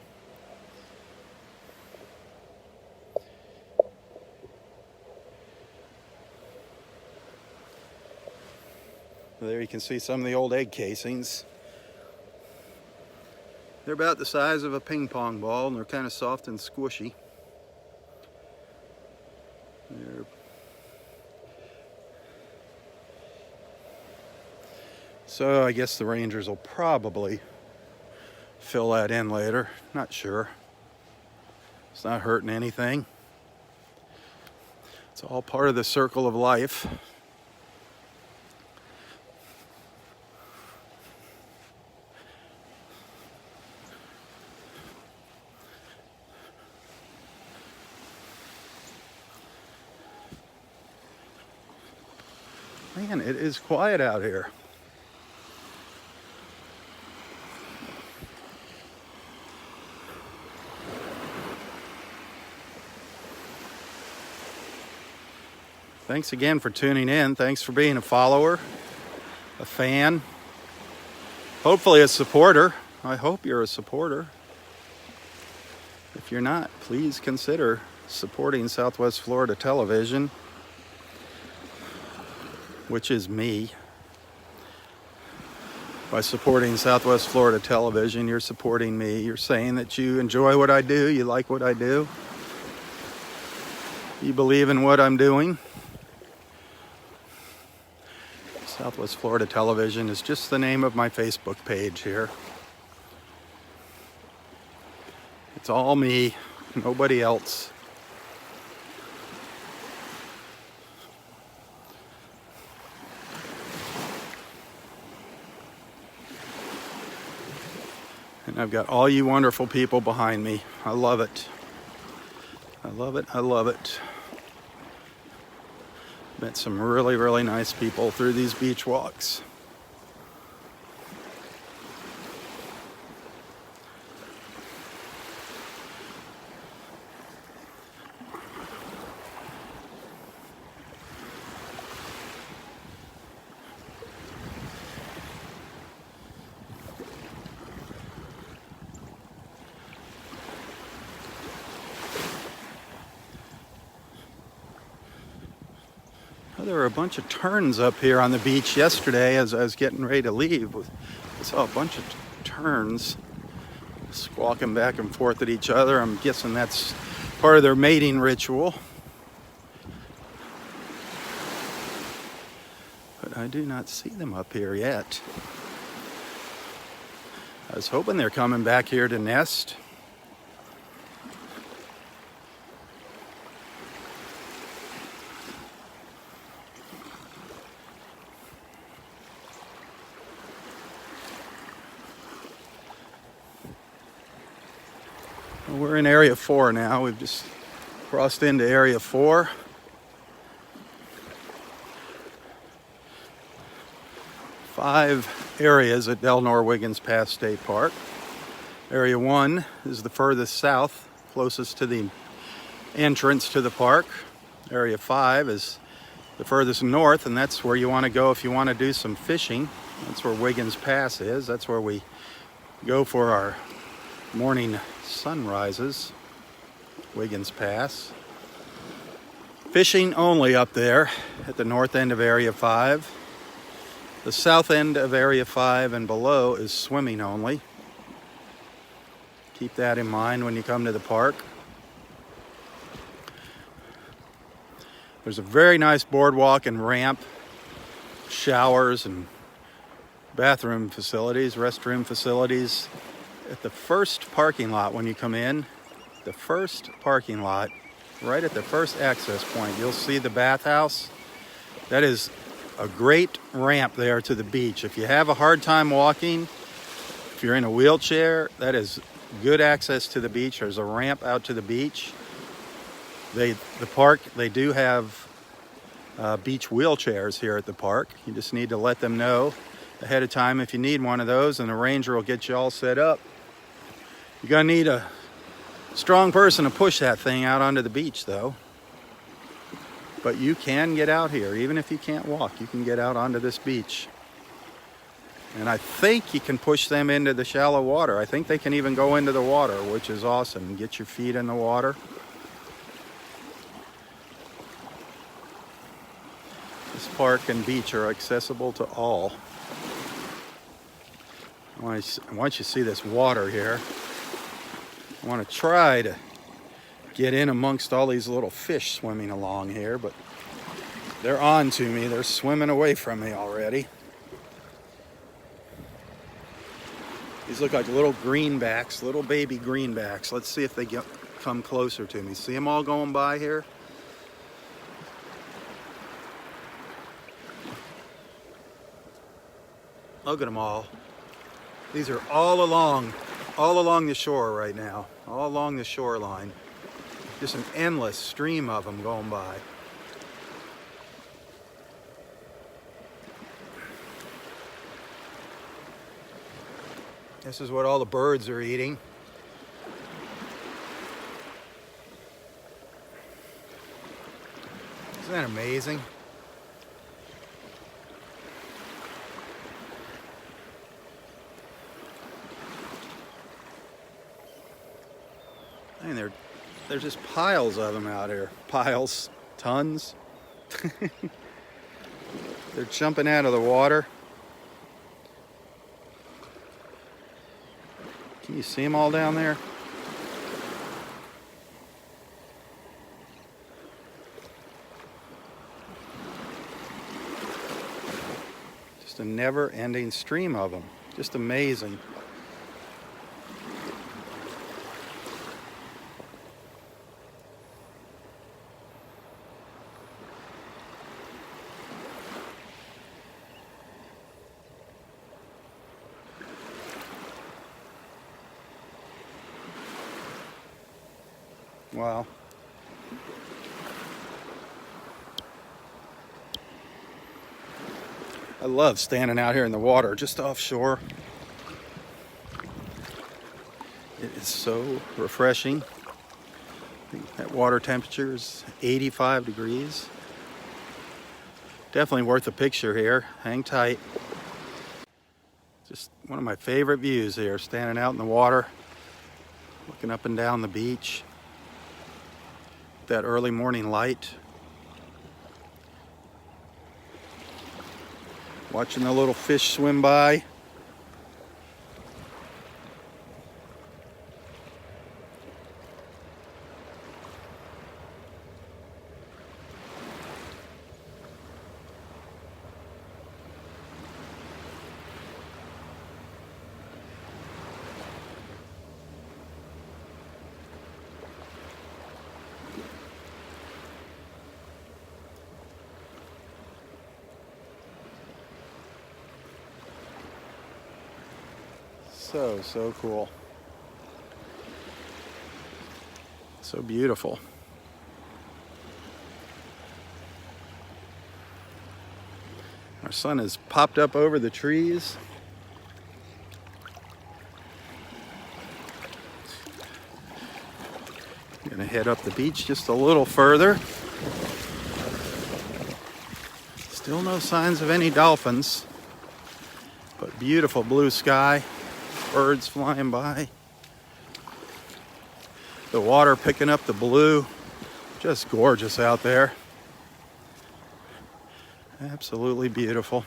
There you can see some of the old egg casings. They're about the size of a ping pong ball, and they're kind of soft and squishy. So I guess the rangers will probably fill that in later. Not sure. It's not hurting anything. It's all part of the circle of life. Man, it is quiet out here. Thanks again for tuning in. Thanks for being a follower, a fan, hopefully a supporter. I hope you're a supporter. If you're not, please consider supporting Southwest Florida Television, which is me. By supporting Southwest Florida Television, you're supporting me. You're saying that you enjoy what I do, you like what I do, you believe in what I'm doing. Southwest Florida Television is just the name of my Facebook page here. It's all me, nobody else. And I've got all you wonderful people behind me. I love it. I love it. I love it. Met some really, really nice people through these beach walks. Well, there were a bunch of terns up here on the beach yesterday as I was getting ready to leave. I saw a bunch of terns squawking back and forth at each other. I'm guessing that's part of their mating ritual. But I do not see them up here yet. I was hoping they're coming back here to nest. Well, we're in Area 4 now. We've just crossed into Area 4. Five areas at Delnor-Wiggins Pass State Park. Area 1 is the furthest south, closest to the entrance to the park. Area 5 is the furthest north, and that's where you want to go if you want to do some fishing. That's where Wiggins Pass is. That's where we go for our morning sunrises. Wiggins Pass. Fishing only up there at the north end of Area 5. The south end of Area 5 and below is swimming only. Keep that in mind when you come to the park. There's a very nice boardwalk and ramp, showers and bathroom facilities, restroom facilities at the first parking lot when you come in. The first parking lot, right at the first access point, you'll see the bathhouse. That is a great ramp there to the beach. If you have a hard time walking, if you're in a wheelchair, that is good access to the beach. There's a ramp out to the beach. The park, they do have beach wheelchairs here at the park. You just need to let them know ahead of time if you need one of those, and the ranger will get you all set up. You're gonna need a strong person to push that thing out onto the beach though. But you can get out here, even if you can't walk, you can get out onto this beach. And I think you can push them into the shallow water. I think they can even go into the water, which is awesome. Get your feet in the water. This park and beach are accessible to all. Once you see this water here, I want to try to get in amongst all these little fish swimming along here, but they're on to me. They're swimming away from me already. These look like little greenbacks, little baby greenbacks. Let's see if they come closer to me. See them all going by here? Look at them all. These are all along the shore right now, all along the shoreline. Just an endless stream of them going by. This is what all the birds are eating. Isn't that amazing? I mean, there's just piles of them out here. Piles, tons. They're jumping out of the water. Can you see them all down there? Just a never-ending stream of them. Just amazing. Wow. I love standing out here in the water, just offshore. It is so refreshing. That water temperature is 85 degrees. Definitely worth a picture here. Hang tight. Just one of my favorite views here, standing out in the water, looking up and down the beach. That early morning light. Watching the little fish swim by. So cool. So beautiful. Our sun has popped up over the trees. I'm gonna head up the beach just a little further. Still no signs of any dolphins, but beautiful blue sky. Birds flying by. The water picking up the blue. Just gorgeous out there. Absolutely beautiful.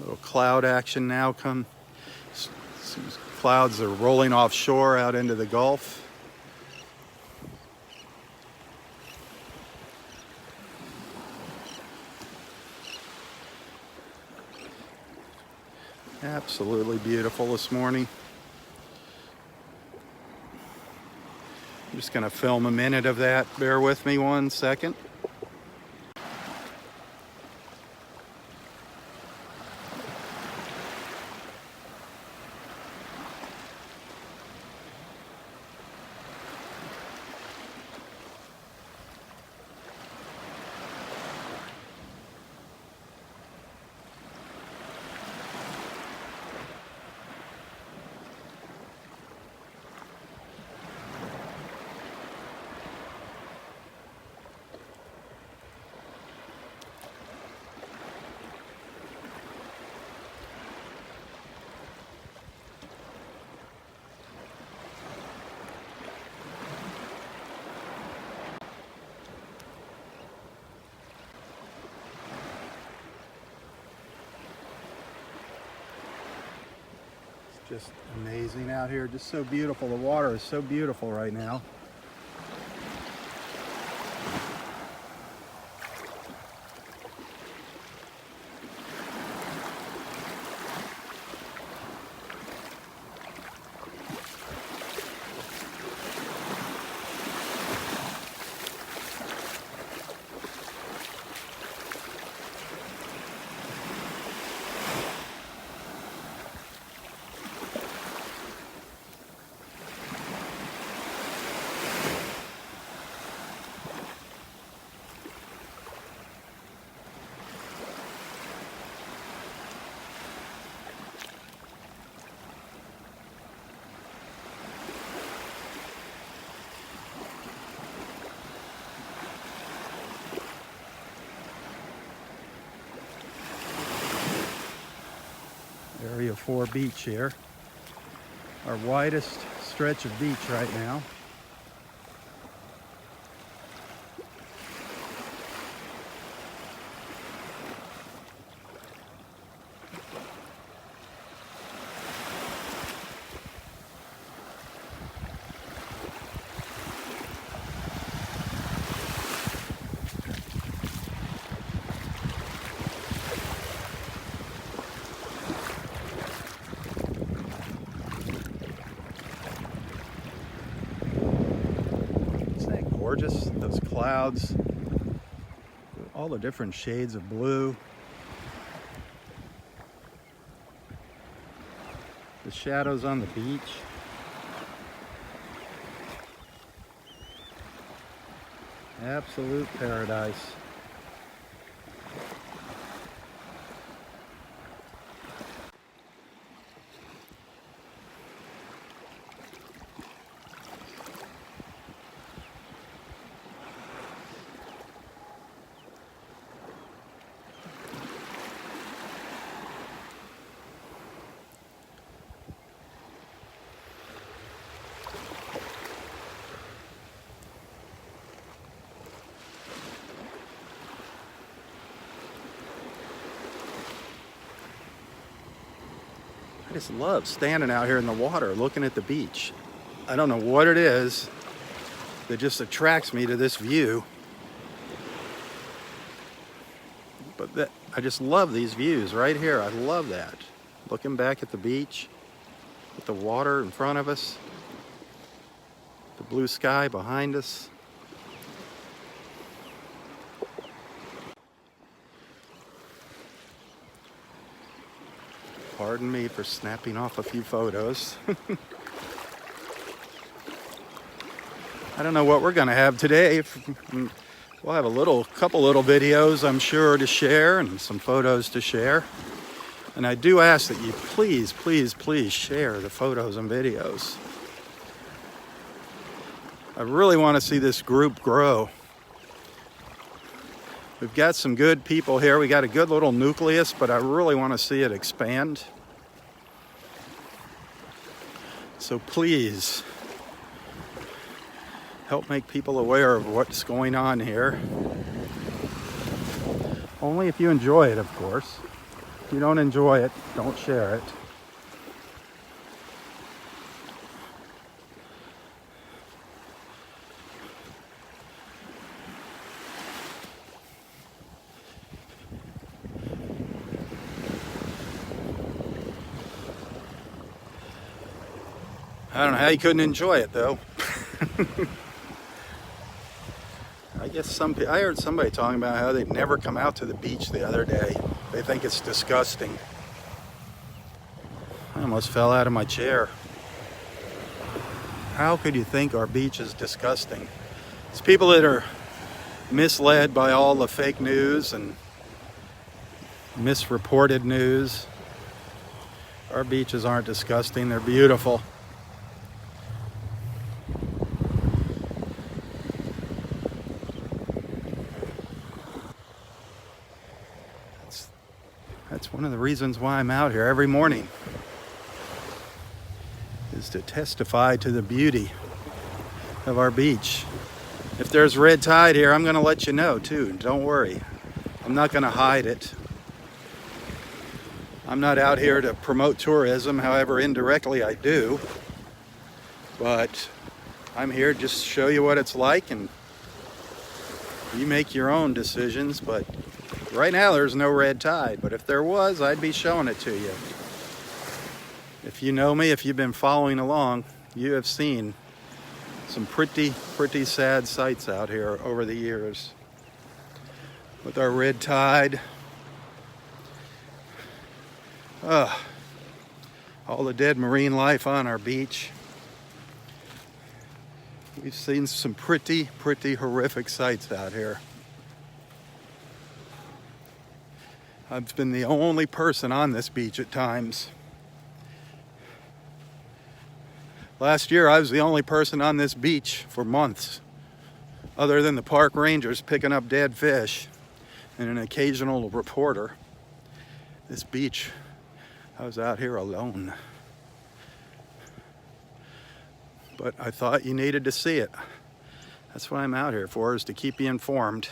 Little cloud action now. Clouds are rolling offshore out into the Gulf. Absolutely beautiful this morning. I'm just going to film a minute of that. Bear with me 1 second. Just amazing out here, just so beautiful. The water is so beautiful right now. Area 4 beach here. Our widest stretch of beach right now. Gorgeous, those clouds, all the different shades of blue, the shadows on the beach. Absolute paradise. just love standing out here in the water looking at the beach. I don't know what it is that just attracts me to this view. But I just love these views right here. I love that. Looking back at the beach with the water in front of us, the blue sky behind us. Pardon me for snapping off a few photos. I don't know what we're going to have today. We'll have a couple little videos, I'm sure, to share and some photos to share. And I do ask that you please, please, please share the photos and videos. I really want to see this group grow. We've got some good people here. We got a good little nucleus, but I really want to see it expand. So please, help make people aware of what's going on here. Only if you enjoy it, of course. If you don't enjoy it, don't share it. I don't know how you couldn't enjoy it, though. I guess I heard somebody talking about how they'd never come out to the beach the other day. They think it's disgusting. I almost fell out of my chair. How could you think our beach is disgusting? It's people that are misled by all the fake news and misreported news. Our beaches aren't disgusting, they're beautiful. That's one of the reasons why I'm out here every morning, is to testify to the beauty of our beach. If there's red tide here, I'm going to let you know too. Don't worry. I'm not going to hide it. I'm not out here to promote tourism, however indirectly I do. But I'm here just to show you what it's like, and you make your own decisions. But right now there's no red tide, but if there was, I'd be showing it to you. If you know me, if you've been following along, you have seen some pretty sad sights out here over the years. With our red tide, all the dead marine life on our beach. We've seen some pretty horrific sights out here. I've been the only person on this beach at times. Last year, I was the only person on this beach for months, other than the park rangers picking up dead fish and an occasional reporter. This beach, I was out here alone. But I thought you needed to see it. That's what I'm out here for, is to keep you informed.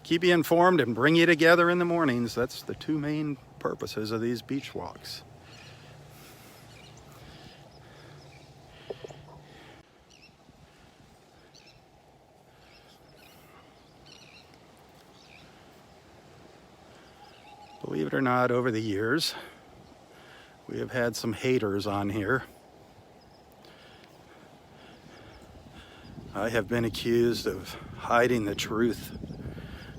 Keep you informed and bring you together in the mornings. That's the two main purposes of these beach walks. Believe it or not, over the years, we have had some haters on here. I have been accused of hiding the truth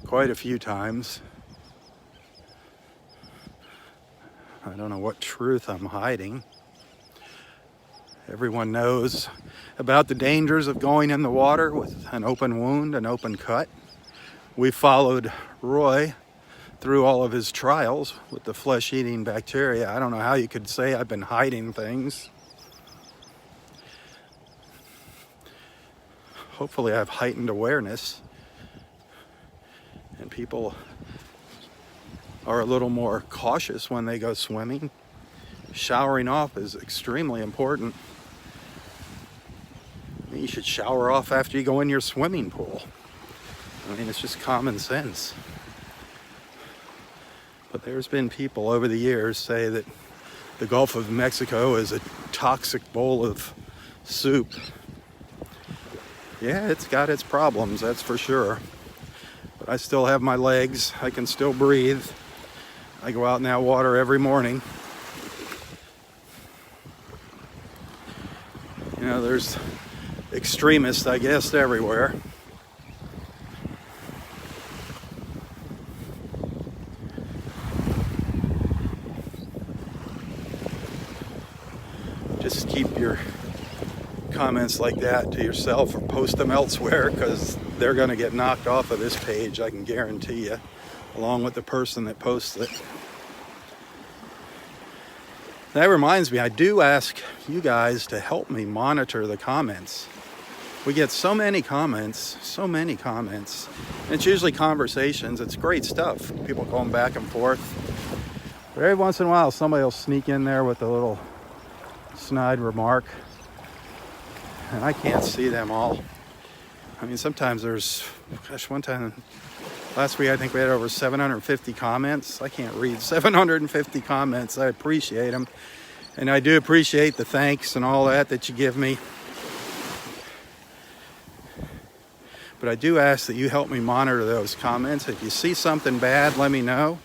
quite a few times. I don't know what truth I'm hiding. Everyone knows about the dangers of going in the water with an open wound, an open cut. We followed Roy through all of his trials with the flesh-eating bacteria. I don't know how you could say I've been hiding things. Hopefully I've heightened awareness and people are a little more cautious when they go swimming. Showering off is extremely important. You should shower off after you go in your swimming pool. I mean, it's just common sense. But there's been people over the years say that the Gulf of Mexico is a toxic bowl of soup. Yeah, it's got its problems, that's for sure. But I still have my legs. I can still breathe. I go out in that water every morning. You know, there's extremists, I guess, everywhere. Just keep your comments like that to yourself or post them elsewhere, because they're going to get knocked off of this page, I can guarantee you, along with the person that posts it. That reminds me, I do ask you guys to help me monitor the comments. We get so many comments. And it's usually conversations. It's great stuff. People going back and forth. But every once in a while, somebody will sneak in there with a little snide remark. And I can't see them all. I mean, sometimes there's, one time, last week I think we had over 750 comments. I can't read 750 comments. I appreciate them. And I do appreciate the thanks and all that you give me. But I do ask that you help me monitor those comments. If you see something bad, let me know.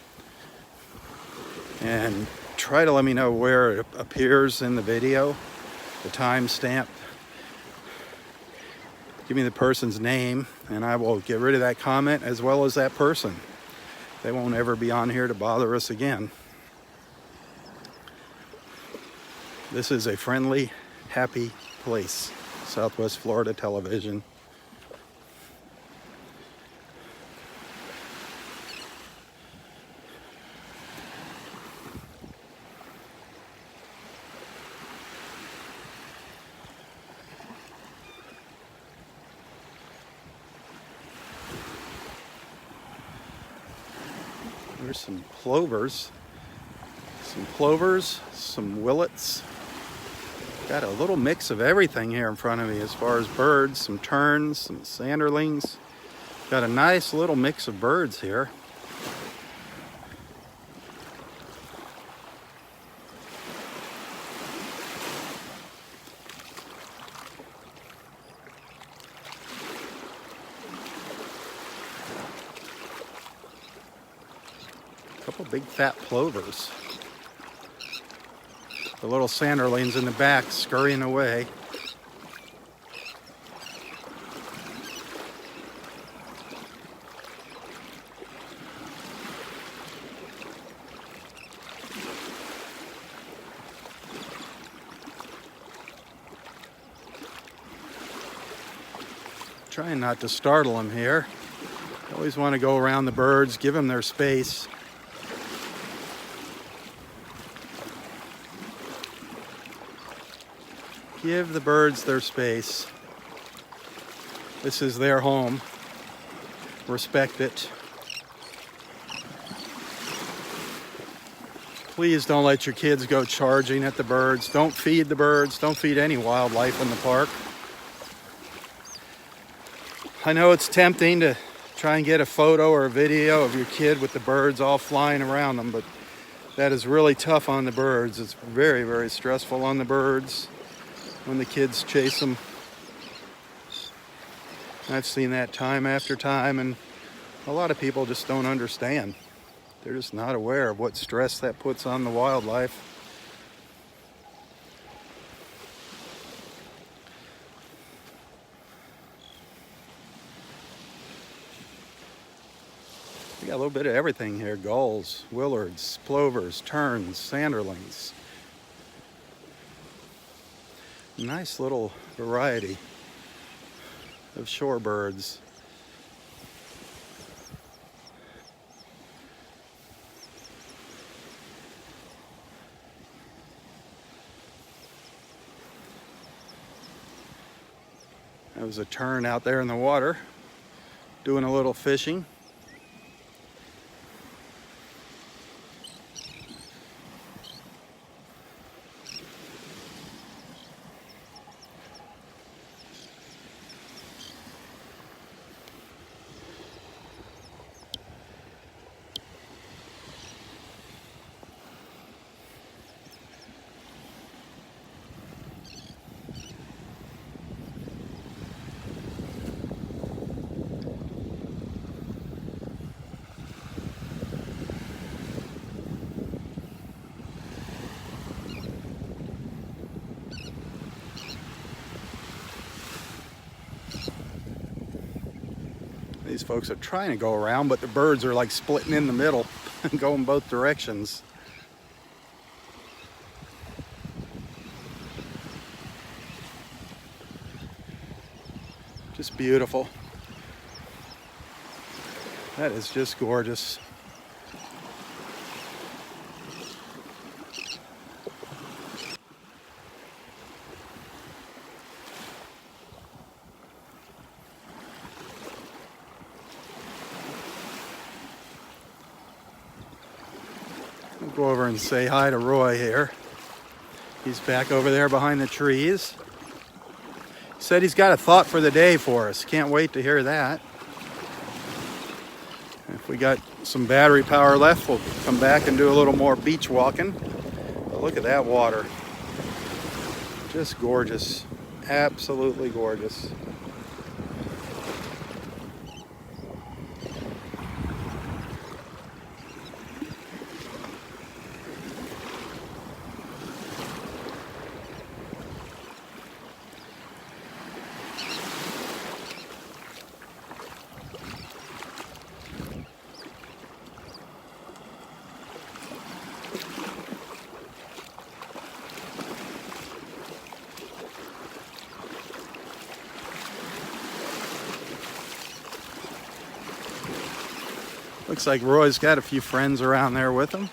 And try to let me know where it appears in the video, the timestamp. Give me the person's name, and I will get rid of that comment as well as that person. They won't ever be on here to bother us again. This is a friendly, happy place. Southwest Florida Television. There's some plovers, some willets. Got a little mix of everything here in front of me as far as birds, some terns, some sanderlings. Got a nice little mix of birds here. Couple big fat plovers. The little sanderlings in the back scurrying away. Trying not to startle them here. Always want to go around the birds, give them their space. Give the birds their space. This is their home. Respect it. Please don't let your kids go charging at the birds. Don't feed the birds. Don't feed any wildlife in the park. I know it's tempting to try and get a photo or a video of your kid with the birds all flying around them, but that is really tough on the birds. It's very, very stressful on the birds when the kids chase them. I've seen that time after time, and a lot of people just don't understand. They're just not aware of what stress that puts on the wildlife. We got a little bit of everything here. Gulls, willards, plovers, terns, sanderlings. Nice little variety of shorebirds. There was a tern out there in the water doing a little fishing. These folks are trying to go around, but the birds are like splitting in the middle and going both directions. Just beautiful. That is just gorgeous. I'll go over and say hi to Roy here. He's back over there behind the trees. He said he's got a thought for the day for us. Can't wait to hear that. If we got some battery power left, we'll come back and do a little more beach walking. But look at that water. Just gorgeous. Absolutely gorgeous. Looks like Roy's got a few friends around there with him.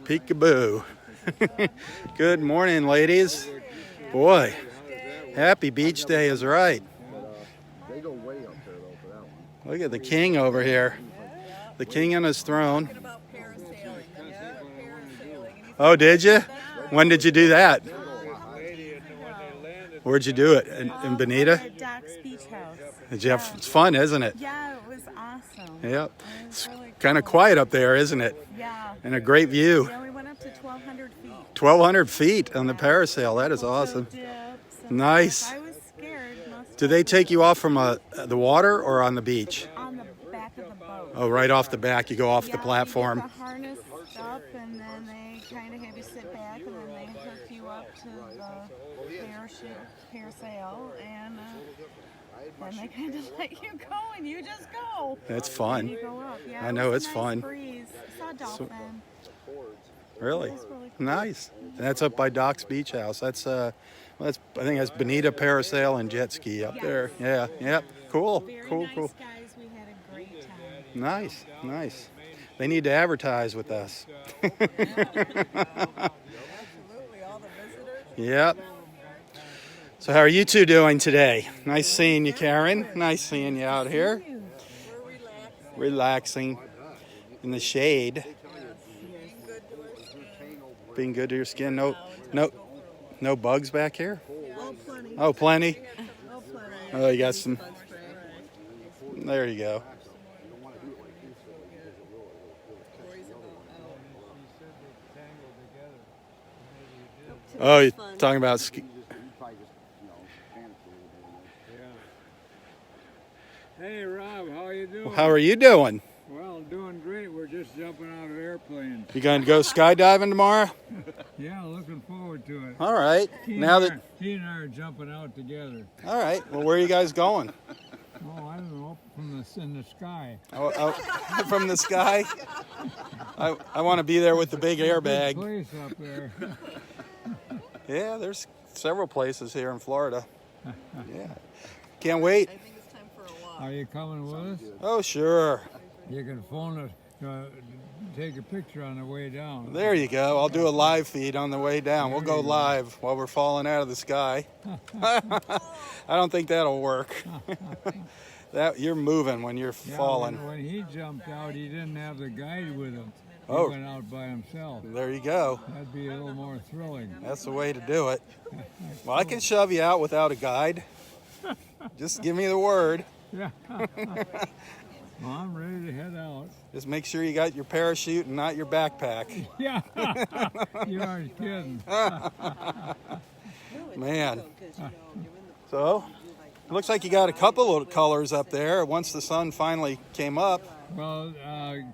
Peekaboo. Good morning, ladies. Boy, happy beach day is right. They go way up there though for that one. Look at the king over here. The king on his throne. Oh, did you? When did you do that? Where'd you do it? In Bonita? At Doc's Beach House. Did you have, it's fun, isn't it? Yeah, it was awesome. Yep. It was It's really kind of cool. quiet up there, isn't it? Yeah. And a great view. Yeah, we went up to 1,200 feet. 1,200 feet on the parasail. That is awesome. Dips and Nice. stuff. I was scared. Do they take you off from the water or on the beach? On the back of the boat. Oh, right off the back. You go off Yeah, the platform. You get the harness up, and then they kind of have you sit back, and then they hook you up to the parasail, and then they kind of let you go, and you just go. That's And fun. you go up. Yeah, I it know, was it's a nice fun. Breeze. Saw a dolphin. Really? That's really cool. Nice. And that's up by Doc's Beach House. That's I think that's Bonita Parasail and Jet Ski up there. Yeah. Yep. Cool. Very Cool. nice Cool. guys. We had a great time. Nice. Nice. They need to advertise with us. Absolutely, all the visitors. Yep. So how are you two doing today? Nice seeing you, Karen. Nice seeing you out here. We're relaxed. Relaxing. in the shade. Being good to your skin. No bugs back here? Oh, plenty. Oh, plenty? Oh, plenty. Oh, you got some. There you go. Oh, you're talking about ski. Hey Rob, how you doing? How are you doing? Well, doing great. We're just jumping out of airplanes. You going to go skydiving tomorrow? Yeah, looking forward to it. All right. He and I are jumping out together. All right. Well, where are you guys going? Oh, I don't know, in the sky. Oh, from the sky? I want to be there with the big airbag. Place up there. Yeah, there's several places here in Florida. Yeah. Can't wait. I think it's time for a walk. Are you coming with us? Oh, sure. You can phone us, take a picture on the way down. There you go. I'll do a live feed on the way down. We'll go live while we're falling out of the sky. I don't think that'll work. You're moving when you're falling. When he jumped out, he didn't have the guide with him. He Oh. went out by himself. There you go. That'd be a little more thrilling. That's the way to do it. Well, I can shove you out without a guide. Just give me the word. Yeah. Well, I'm ready to head out. Just make sure you got your parachute and not your backpack. Yeah. You aren't kidding. Man. So, it looks like you got a couple of colors up there once the sun finally came up. Well,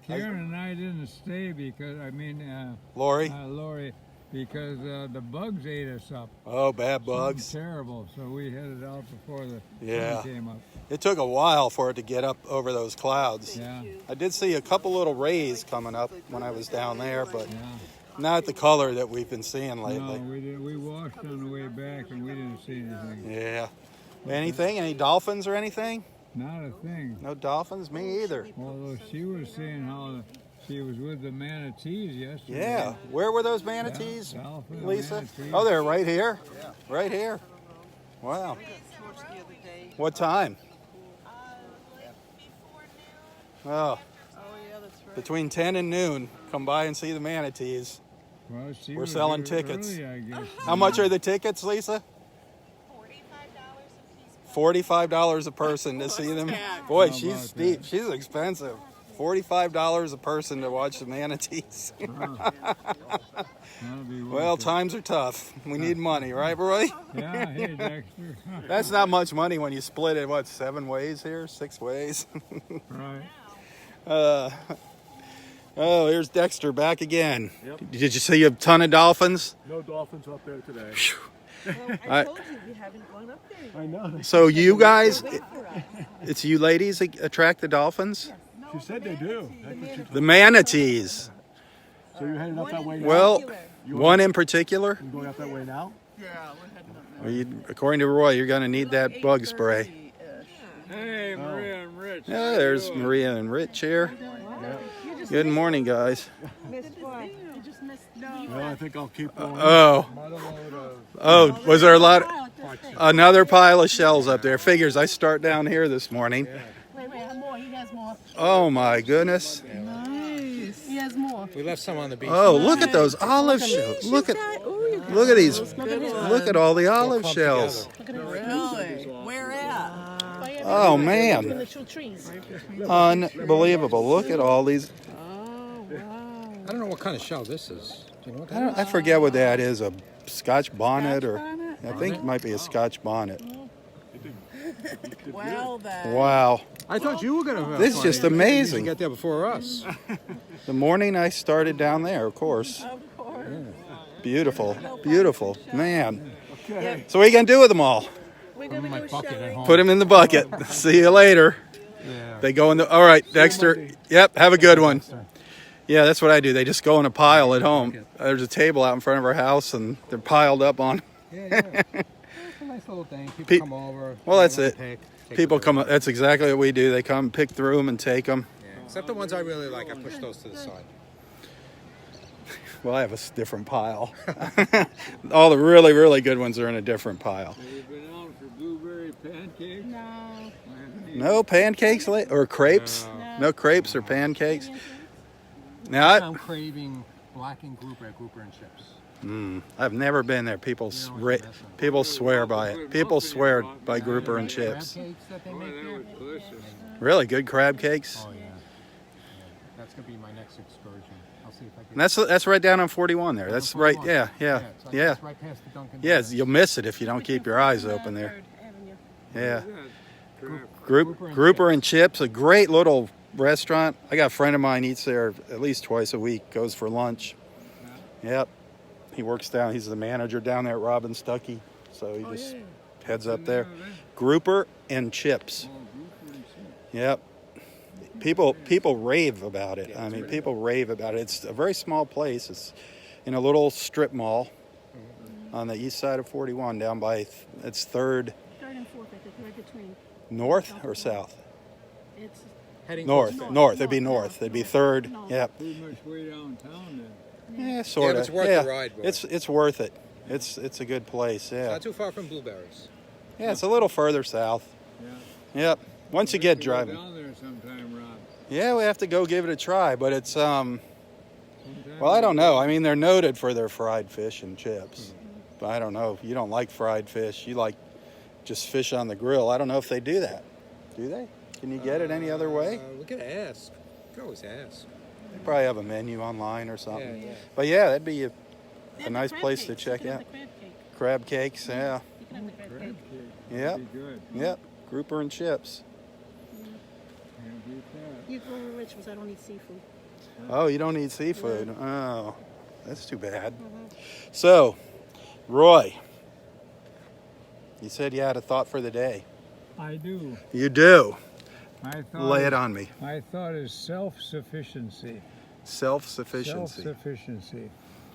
Karen and I didn't stay because, Lori? Lori, because the bugs ate us up. Oh, bad bugs. Something terrible. So we headed out before the Yeah. sun came up. It took a while for it to get up over those clouds. Yeah. I did see a couple little rays coming up when I was down there, but Yeah. not the color that we've been seeing No, lately. we did. We washed on the way back and we didn't see anything. Yeah. Anything? Any dolphins or anything? Not a thing. No dolphins? Me either. Although she was saying how she was with the manatees yesterday. Yeah. Where were those manatees, Dolphins, Lisa? manatees. Oh, they're right here? Right here. Wow. What time? Oh, Oh, yeah, that's right. between 10 and noon. Come by and see the manatees. Well, she We're was selling here tickets. early, I guess. How much are the tickets, Lisa? $45 a person to see them. Boy, How she's about steep. that? She's expensive. $45 a person to watch the manatees. That'll be worth Well, it. times are tough. We need money, right, Roy? Yeah, hey, Dexter. That's not much money when you split it, what, 7 ways here? 6 ways? Right. Oh, here's Dexter back again. Yep. Did you see a ton of dolphins? No dolphins up there today. Well, I told you we haven't gone up there. I know. So you guys, it's you ladies that attract the dolphins? She said they do. The manatees. So you're headed up that way now? Well, one in particular? You going up that way now? Yeah, we're heading up Well, according to Roy, you're going to need that bug spray. Hey, Maria and Rich. Yeah, there's Maria and Rich here. Good morning, guys. You just missed. No. Well, I think I'll keep going. Oh, was there a lot? Another pile of shells up there. Figures I start down here this morning. Wait, more. He has more. Oh my goodness. Nice. He has more. We left some on the beach. Oh, look at those olive shells. Look at these. Look at all the olive shells. Really? Where at? Oh man. Unbelievable. Look at all these. I don't know what kind of shell this is. Do you know what that is? I forget what that is. A Scotch bonnet or I think it might be a Scotch bonnet. Well, then. Wow. I thought you were going to. This is just amazing. Get there before us. The morning I started down there, of course. Of course. Beautiful, beautiful, man. So what are you gonna do with them all? We're going to go showering. Put them in the bucket. See you later. They go in the. All right, Dexter. Yep. Have a good one. Yeah, that's what I do. They just go in a pile at home. There's a table out in front of our house, and they're piled up on. Yeah. It's a nice little thing. People Pe- come over. Well, that's they it. wanna take People a come. look. That's exactly what we do. They come, pick through them, and take them. Yeah. Except the ones I really like, I push those to the side. Well, I have a different pile. All the really, really good ones are in a different pile. Have you been out for blueberry pancakes? No. No pancakes or crepes? No crepes or pancakes? Now, I'm craving blackened grouper at Grouper and Chips. I've never been there. People You know what you're missing. people swear by it. People swear by grouper and chips. Crab cakes that they make That there? was delicious. Really good crab cakes. Oh, yeah. That's going to be my next excursion. I'll see if I can. And that's right down on 41 there. That's right. Yeah, yeah, So yeah. It's right past the Dunkin' Yeah, Donuts. you'll miss it if you don't keep your eyes open there. Yeah. Grouper and Grouper and Chips, a great little restaurant. I got a friend of mine eats there at least twice a week, goes for lunch. Yep. He works down, he's the manager down there at Robb and Stuckey. So he just heads up there. Grouper and Chips. Yep. People rave about it. I mean, people rave about it. It's a very small place. It's in a little strip mall on the east side of 41 down by, it's 3rd. 3rd and 4th, I think, right between. North or south? It's Heading North. towards- North. It'd be north. It'd be 3rd. Yep. Pretty much way downtown then. Yeah, sort of. it's worth the ride, boy. It's worth it. It's a good place. Yeah. Not too far from Blueberries. Yeah, it's a little further south. Yeah. Yep. Once you get Go driving. down there sometime, Rob. Yeah, we have to go give it a try, but it's Sometime well, I don't know. I mean, they're noted for their fried fish and chips. But I don't know. You don't like fried fish. You like just fish on the grill. I don't know if they do that. Do they? Can you get it any other way? We could ask. We could always ask. They probably have a menu online or something. Yeah. But yeah, that'd be a and nice the crab place to cakes. check You can out. have the crab cake. Crab cakes, yeah. You can have the crab Crab cake. cake. Yep. That'd be good. Yep. Grouper and chips. Can't beat that. You go to Richmond's, I don't eat seafood. Oh, you don't eat seafood. Oh, that's too bad. So, Roy, you said you had a thought for the day. I do. You do. My thought Lay is, it on me. My thought is self-sufficiency. Self-sufficiency. Self-sufficiency.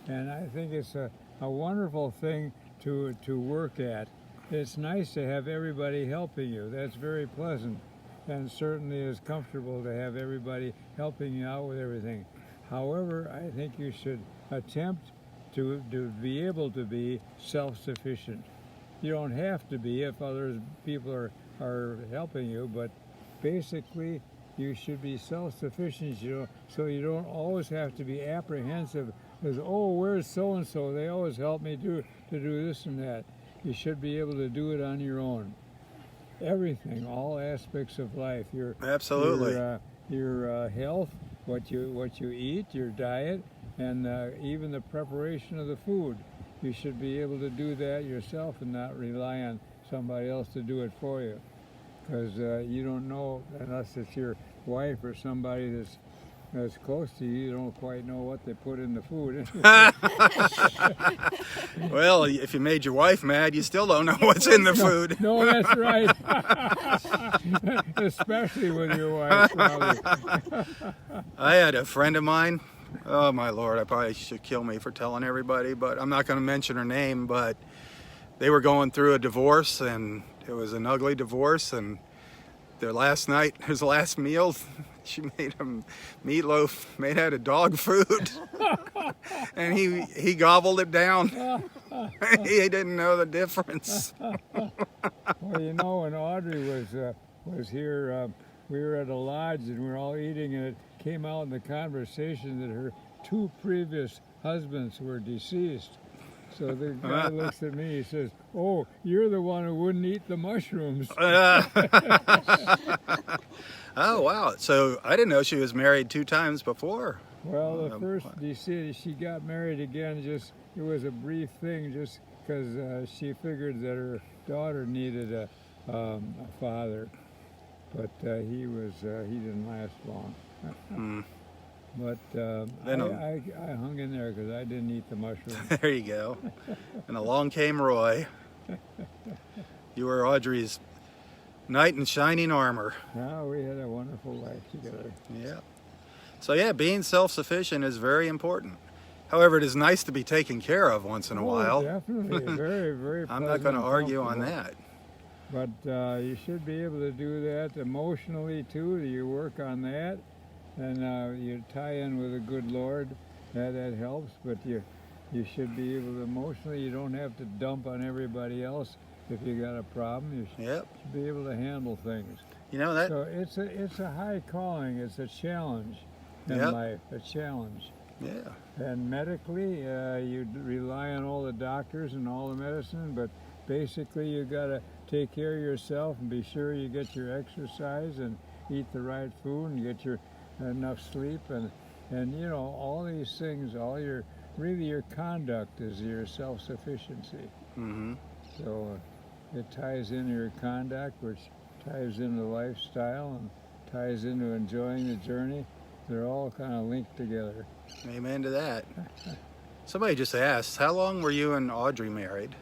And I think it's a wonderful thing to work at. It's nice to have everybody helping you. That's very pleasant. And certainly is comfortable to have everybody helping you out with everything. However, I think you should attempt to be able to be self-sufficient. You don't have to be if other people are helping you, but basically you should be self-sufficient, so you don't always have to be apprehensive as, oh, where's so-and-so? They always help me to do this and that. You should be able to do it on your own. Everything, all aspects of life. Absolutely. Your health, what you eat, your diet, and even the preparation of the food. You should be able to do that yourself and not rely on somebody else to do it for you. Because you don't know, unless it's your wife or somebody that's close to you, you don't quite know what they put in the food. Well, if you made your wife mad, you still don't know what's in the food. No, that's right. Especially with your wife, probably. I had a friend of mine. Oh my Lord, I probably should kill me for telling everybody, but I'm not going to mention her name. But they were going through a divorce, and it was an ugly divorce. And their last night, his last meal, she made him meatloaf made out of dog food, and he gobbled it down. He didn't know the difference. Well, you know, when Audrey was here, we were at a lodge and we were all eating, and it came out in the conversation that her 2 previous husbands were deceased. So the guy looks at me, he says, "Oh, you're the one who wouldn't eat the mushrooms." Oh wow! So I didn't know she was married 2 times before. Well, the first deceased, she got married again. It was a brief thing, just because she figured that her daughter needed a father, but he didn't last long. But I hung in there because I didn't eat the mushrooms. There you go. And along came Roy. You were Audrey's knight in shining armor. Now we had a wonderful life together. Yeah. So yeah, being self-sufficient is very important. However, it is nice to be taken care of once in a while. Definitely, very, very. I'm not going to pleasant and argue on comfortable. that. But you should be able to do that emotionally too. You work on that, and you tie in with a good Lord. That helps. But you should be able to emotionally. You don't have to dump on everybody else if you got a problem. You should be able to handle things. You know that. So it's a high calling. It's a challenge, in Yep. life, a challenge. Yeah. And medically, you rely on all the doctors and all the medicine, but basically you got to take care of yourself and be sure you get your exercise and eat the right food and get your enough sleep and you know, all these things, really your conduct is your self-sufficiency. Mm-hmm. So it ties into your conduct, which ties into lifestyle and ties into enjoying the journey. They're all kind of linked together. Amen to that. Somebody just asked, how long were you and Audrey married?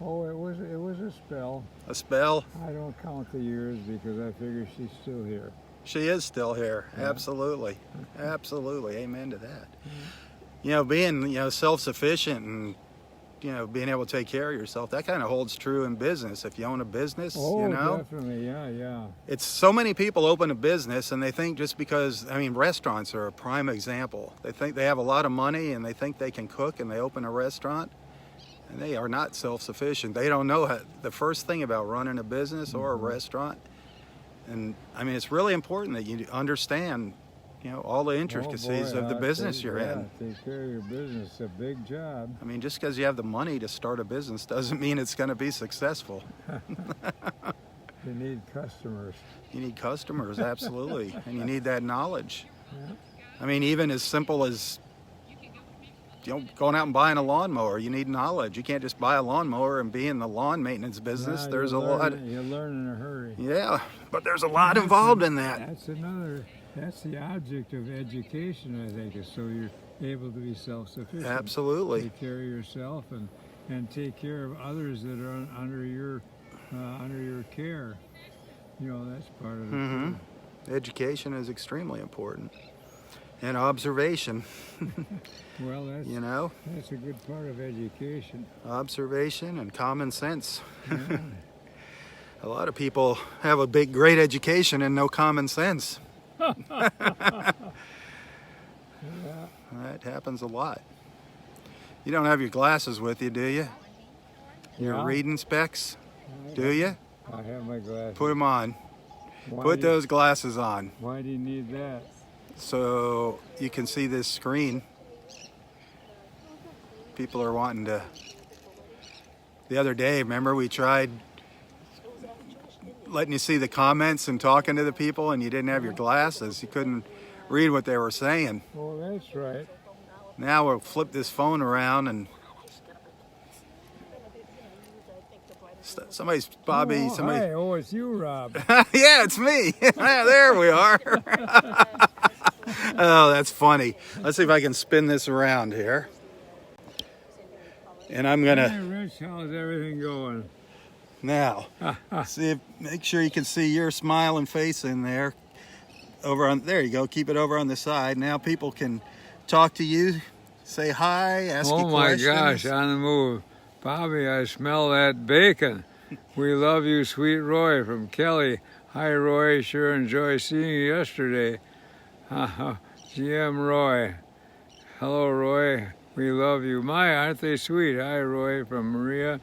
Oh, it was a spell. A spell? I don't count the years because I figure she's still here. She is still here. Yeah. Absolutely. Absolutely. Amen to that. You know, being, you know, self-sufficient and, you know, being able to take care of yourself, that kind of holds true in business. If you own a business, Oh, you know, definitely, yeah. it's so many people open a business and they think just because, I mean, restaurants are a prime example. They think they have a lot of money and they think they can cook and they open a restaurant and they are not self-sufficient. They don't know the first thing about running a business or a restaurant. And I mean, it's really important that you understand, you know, all the intricacies of the business you're in. Take care of your business. It's a big job. I mean, just because you have the money to start a business doesn't mean it's going to be successful. You need customers. You need customers, absolutely. And you need that knowledge. Yeah. I mean, even as simple as, you know, going out and buying a lawnmower, you need knowledge. You can't just buy a lawnmower and be in the lawn maintenance business. Yeah, There's a you lot. learn in a hurry. Yeah, but there's a lot involved in that. That's the object of education, I think, is so you're able to be self-sufficient. Absolutely. Take care of yourself and take care of others that are under your care. You know, that's part of it. Mm-hmm. Education is extremely important. And observation. Well, you know, that's a good part of education. Observation and common sense. Yeah. A lot of people have a great education and no common sense. Yeah. That happens a lot. You don't have your glasses with you, do you? Your Yeah. reading specs, do you? I have my glasses. Put them on. Why Put do you- those glasses on Why do you need that? so you can see this screen. People are wanting to. The other day, remember, we tried letting you see the comments and talking to the people, and you didn't have your glasses. You couldn't read what they were saying. Oh, that's right. Now we'll flip this phone around and somebody's Bobby. Oh, Somebody. hi. Oh, it's you, Rob. Yeah, it's me. There we are. Oh, that's funny. Let's see if I can spin this around here. And I'm Hey, gonna Rich, how's everything going? now make sure you can see your smiling face in there. There you go. Keep it over on the side. Now people can talk to you, say hi, ask you Oh my questions. gosh, on the move. Bobby, I smell that bacon. We love you, sweet Roy from Kelly. Hi, Roy. Sure enjoy seeing you yesterday. GM Roy. Hello, Roy. We love you. My, aren't they sweet? Hi, Roy from Maria.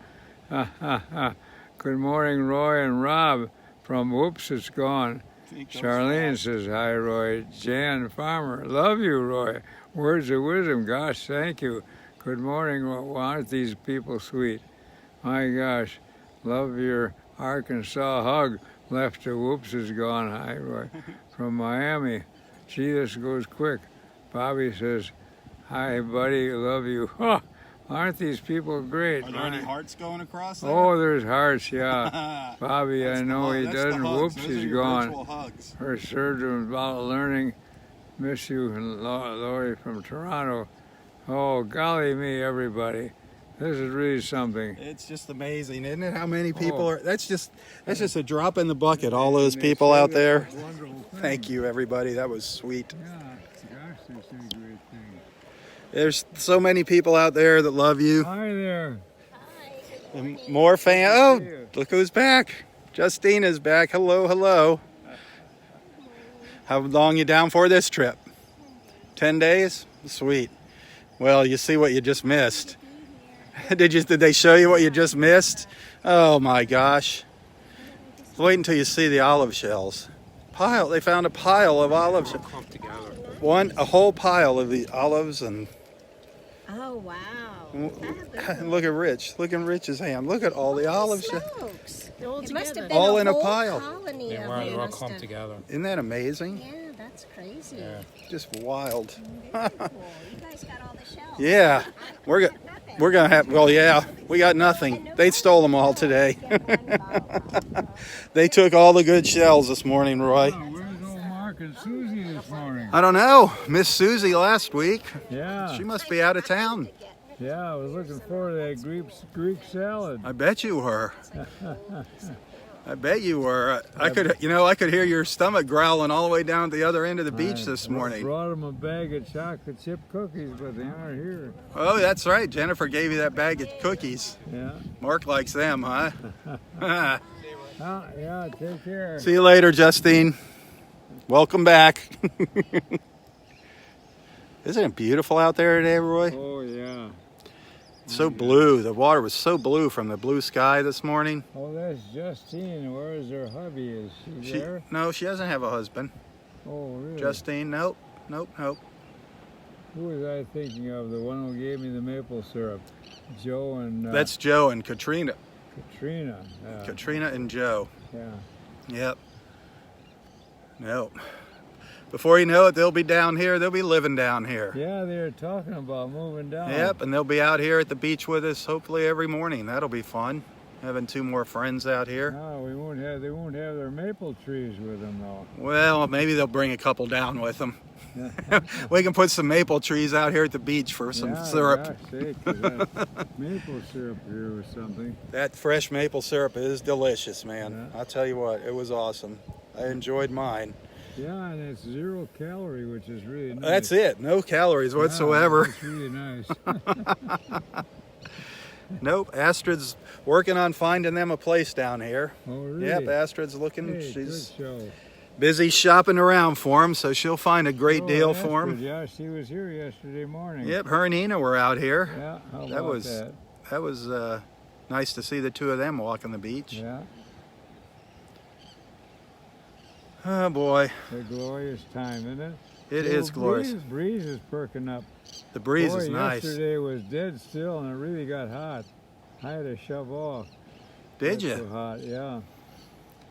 Good morning, Roy and Rob from Whoops, It's Gone. Charlene says, hi, Roy. Jan Farmer, love you, Roy. Words of wisdom, gosh, thank you. Good morning, aren't these people sweet? My gosh, love your Arkansas hug. Left to Whoops Is Gone, hi, Roy. From Miami, gee, this goes quick. Bobby says, hi, buddy, love you. Oh, aren't these people great? Are there any hearts going across there? Oh, there's hearts, yeah. Bobby, I know he doesn't. Whoops, he's gone. Her surgeon about learning. Miss you, and Lori from Toronto. Oh, golly me, everybody. This is really something. It's just amazing, isn't it? How many people are? That's just a drop in the bucket. All those people out there. Thank you, everybody. That was sweet. Yeah, gosh, this is a great thing. There's so many people out there that love you. Hi there. And more fans. Oh, look who's back. Justina's back. Hello, hello. How long you down for this trip? 10 days? Sweet. Well, you see what you just missed. Did they show you what you just missed? Oh my gosh. Wait until you see the olive shells. They found a pile of olive shells. Clumped together. a whole pile of the olives and Oh, wow. look at Rich. Look at Rich's hand. Look at all the olives. Smokes. They're all It must together. have been All a in a whole pile. colony Yeah, of where them. they're all Must clumped have- together. Isn't that amazing? Yeah, that's crazy. Yeah. Just wild. Very cool. You guys got all the shells. Yeah, we're gonna have. Well, yeah, we got nothing. They stole them all today. They took all the good shells this morning, Roy. Oh, where's old Mark and Susie this morning? I don't know. Miss Susie last week. Yeah, She must be out of town. yeah, I was looking forward to that Greek salad. I bet you were. I bet you were. I could hear your stomach growling all the way down at the other end of the beach this morning. Brought him a bag of chocolate chip cookies, but they aren't here. Oh, that's right. Jennifer gave you that bag of cookies. Yeah. Mark likes them, huh? Yeah, take care. See you later, Justine. Welcome back. Isn't it beautiful out there today, Roy? Oh, yeah. It's so blue. The water was so blue from the blue sky this morning. Oh, that's Justine. Where is her hubby? Is she there? No, she doesn't have a husband. Oh, really? Justine, nope. Who was I thinking of? The one who gave me the maple syrup? Joe and... That's Joe and Katrina. Katrina. Yeah. Katrina and Joe. Yeah. Yep. Nope. Before you know it, they'll be down here. They'll be living down here. Yeah, they were talking about moving down. Yep, and they'll be out here at the beach with us hopefully every morning. That'll be fun. Having two more friends out here. No, they won't have their maple trees with them though. Well, maybe they'll bring a couple down with them. We can put some maple trees out here at the beach for some syrup. Gosh sake, that maple syrup here or something. That fresh maple syrup is delicious, man. Yeah. I'll tell you what, it was awesome. I enjoyed mine. Yeah, and it's 0 calorie, which is really nice. That's it. No calories whatsoever. It's really nice. Nope. Astrid's working on finding them a place down here. Oh, really? Yep, Astrid's looking. Hey, She's good show. busy shopping around for them, so she'll find a great deal for Astrid, them. Yeah, she was here yesterday morning. Yep, her and Ina were out here. Yeah, how That about was- that? That was nice to see the two of them walking the beach. Yeah, Oh boy, a glorious time, isn't it? it Little is glorious. Breeze is perking up. The breeze Boy, is nice. Yesterday was dead still and it really got hot. I had to shove off. Did It's you? so hot, yeah.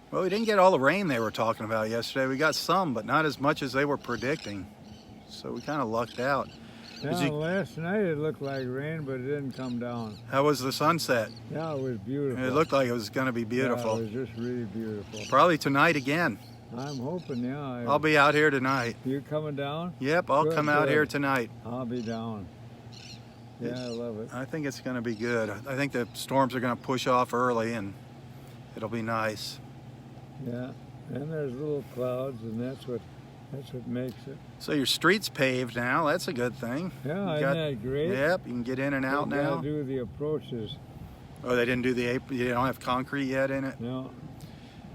Well, we didn't get all the rain they were talking about yesterday. We got some, but not as much as they were predicting. So we kind of lucked out. Yeah, last night it looked like rain, but it didn't come down. How was the sunset? Yeah, it was beautiful. It looked like it was going to be beautiful. Yeah, it was just really beautiful. Probably tonight again. I'm hoping, yeah. I'll be out here tonight. You coming down? Yep, I'll Good, come out good. here tonight. I'll be down. Yeah, I love it. I think it's going to be good. I think the storms are going to push off early and it'll be nice. Yeah, and there's little clouds, and that's what makes it. So your street's paved now. That's a good thing. Yeah, You isn't that great? Yep, you can get in and out They now. gotta do the approaches. Oh, they didn't do you don't have concrete yet in it? No,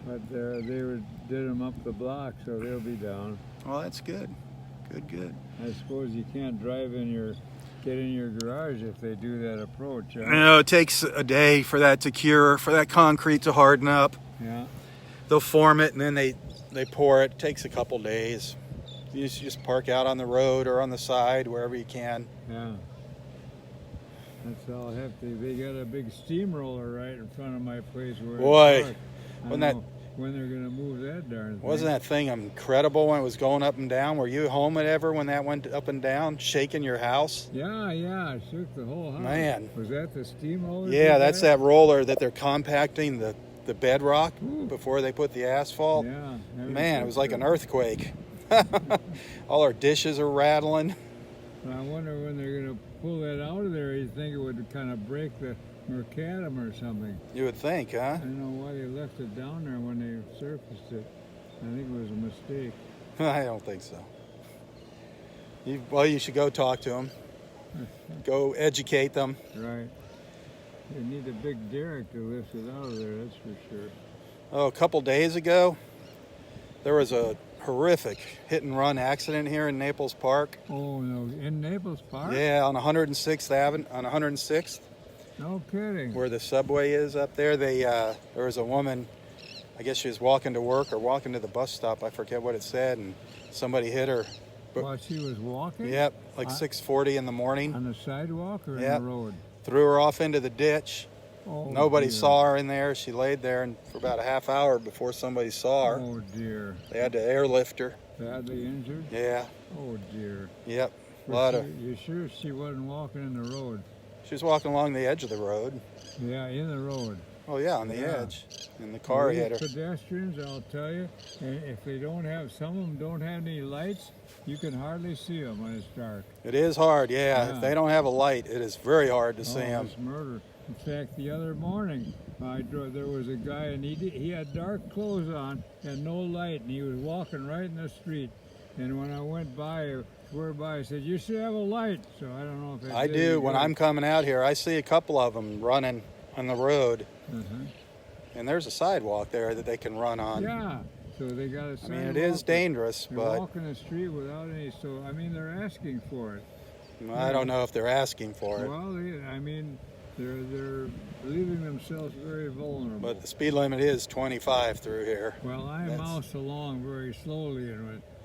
but did them up the block, so they'll be down. Well, that's good. Good. I suppose you can't get in your garage if they do that approach. Huh? No, it takes a day for that to cure, for that concrete to harden up. Yeah. They'll form it and then they pour it. It takes a couple days. You just park out on the road or on the side, wherever you can. Yeah. That's all hefty. They got a big steamroller right in front of my place where Boy, I park. I wasn't know when they're gonna move that darn thing. Wasn't that thing incredible when it was going up and down? Were you home at ever when that went up and down, shaking your house? Yeah, I shook the whole house. Man. Was that the steamroller? Yeah, that's that roller that they're compacting the bedrock Ooh. before they put the asphalt. Yeah. never Man, it took was like it. an earthquake. All our dishes are rattling. I wonder when they're gonna pull that out of there. You think it would kind of break the macadam or something? You would think, huh? I don't know why they left it down there when they surfaced it. I think it was a mistake. I don't think so. You should go talk to them. Go educate them. Right. They need a big derrick to lift it out of there, that's for sure. Oh, a couple days ago, there was a horrific hit and run accident here in Naples Park. Oh, no, in Naples Park? Yeah, on 106th Avenue, on 106th, No kidding. where the subway is up there. There was a woman, I guess she was walking to work or walking to the bus stop, I forget what it said, and somebody hit her While she was walking? Yep, like 6:40 in the morning. On the sidewalk or Yep. in the road? Threw her off into the ditch. Oh, Nobody dear. saw her in there. She laid there for about a half hour before somebody saw her. Oh, dear. They had to airlift her. Badly injured? Yeah, Oh, dear. yep. A Was lot of. You sure she wasn't walking in the road? She was walking along the edge of the road. Yeah, in the road. Oh yeah, on the Yeah. edge. In the car, he These had her. pedestrians, I'll tell you, and if they don't have, some of them don't have any lights, you can hardly see them when it's dark. It is hard, yeah. Yeah. If they don't have a light, it is very hard to see Oh, them. it's murder. In fact, the other morning, there was a guy, and he had dark clothes on and no light, and he was walking right in the street. And when I went by, I said, "You should have a light." So I don't know if I do. When I'm coming out here, I see a couple of them running on the road, and there's a sidewalk there that they can run on. Yeah. So they got a I sidewalk. mean, it is dangerous, They're but walking the street without any. So I mean, they're asking for it. I don't know if they're asking for it. Well, they're leaving themselves very vulnerable. But the speed limit is 25 through here. Well, I mouse along very slowly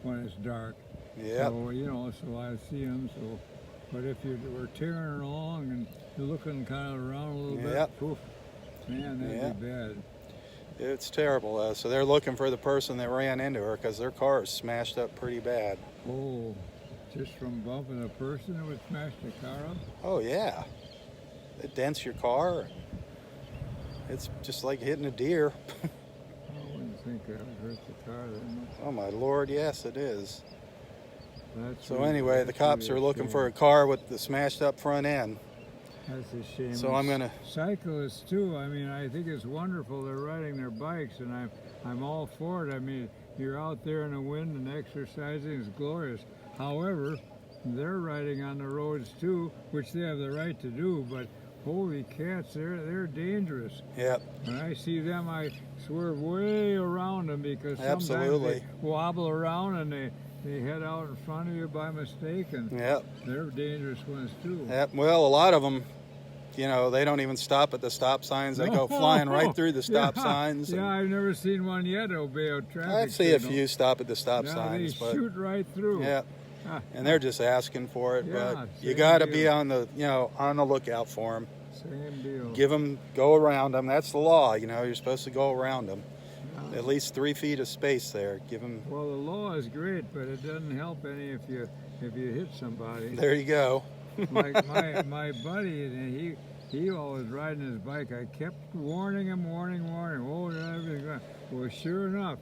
when it's dark. Yep. So, so I see them. So, but if you were tearing along and you're looking kind of around a little Yep. bit, poof, man, that'd be bad. It's terrible. So they're looking for the person that ran into her because their car is smashed up pretty bad. Oh, just from bumping a person that would smash the car up? Oh, yeah. It dents your car. It's just like hitting a deer. I wouldn't think that would hurt the car that much. Oh, my Lord, yes, it is. That's So really- anyway, the that's cops really are a looking shame. for a car with the smashed up front end. That's a shame. So I'm gonna. Cyclists too. I mean, I think it's wonderful they're riding their bikes, and I'm all for it. I mean, you're out there in the wind and exercising is glorious. However, they're riding on the roads too, which they have the right to do. But holy cats, they're dangerous. Yep. When I see them, I swerve way around them because sometimes Absolutely. they wobble around and they head out in front of you by mistake, and Yep. they're dangerous ones too. Yep. Well, a lot of them, they don't even stop at the stop signs. They go flying right through the stop signs. Yeah, I've never seen one yet obey a traffic I've seen a signal. few stop at the stop Yeah, signs, they but shoot right through. yeah, and they're just asking for it. Yeah, But you same got to deal. be on the lookout for them. Same deal. Go around them. That's the law. You're supposed to go around them. At least 3 feet of space there. Give them. Well, the law is great, but it doesn't help any if you hit somebody. There you go. Like my buddy, and he always riding his bike. I kept warning him. Oh, everything's going. Well, sure enough,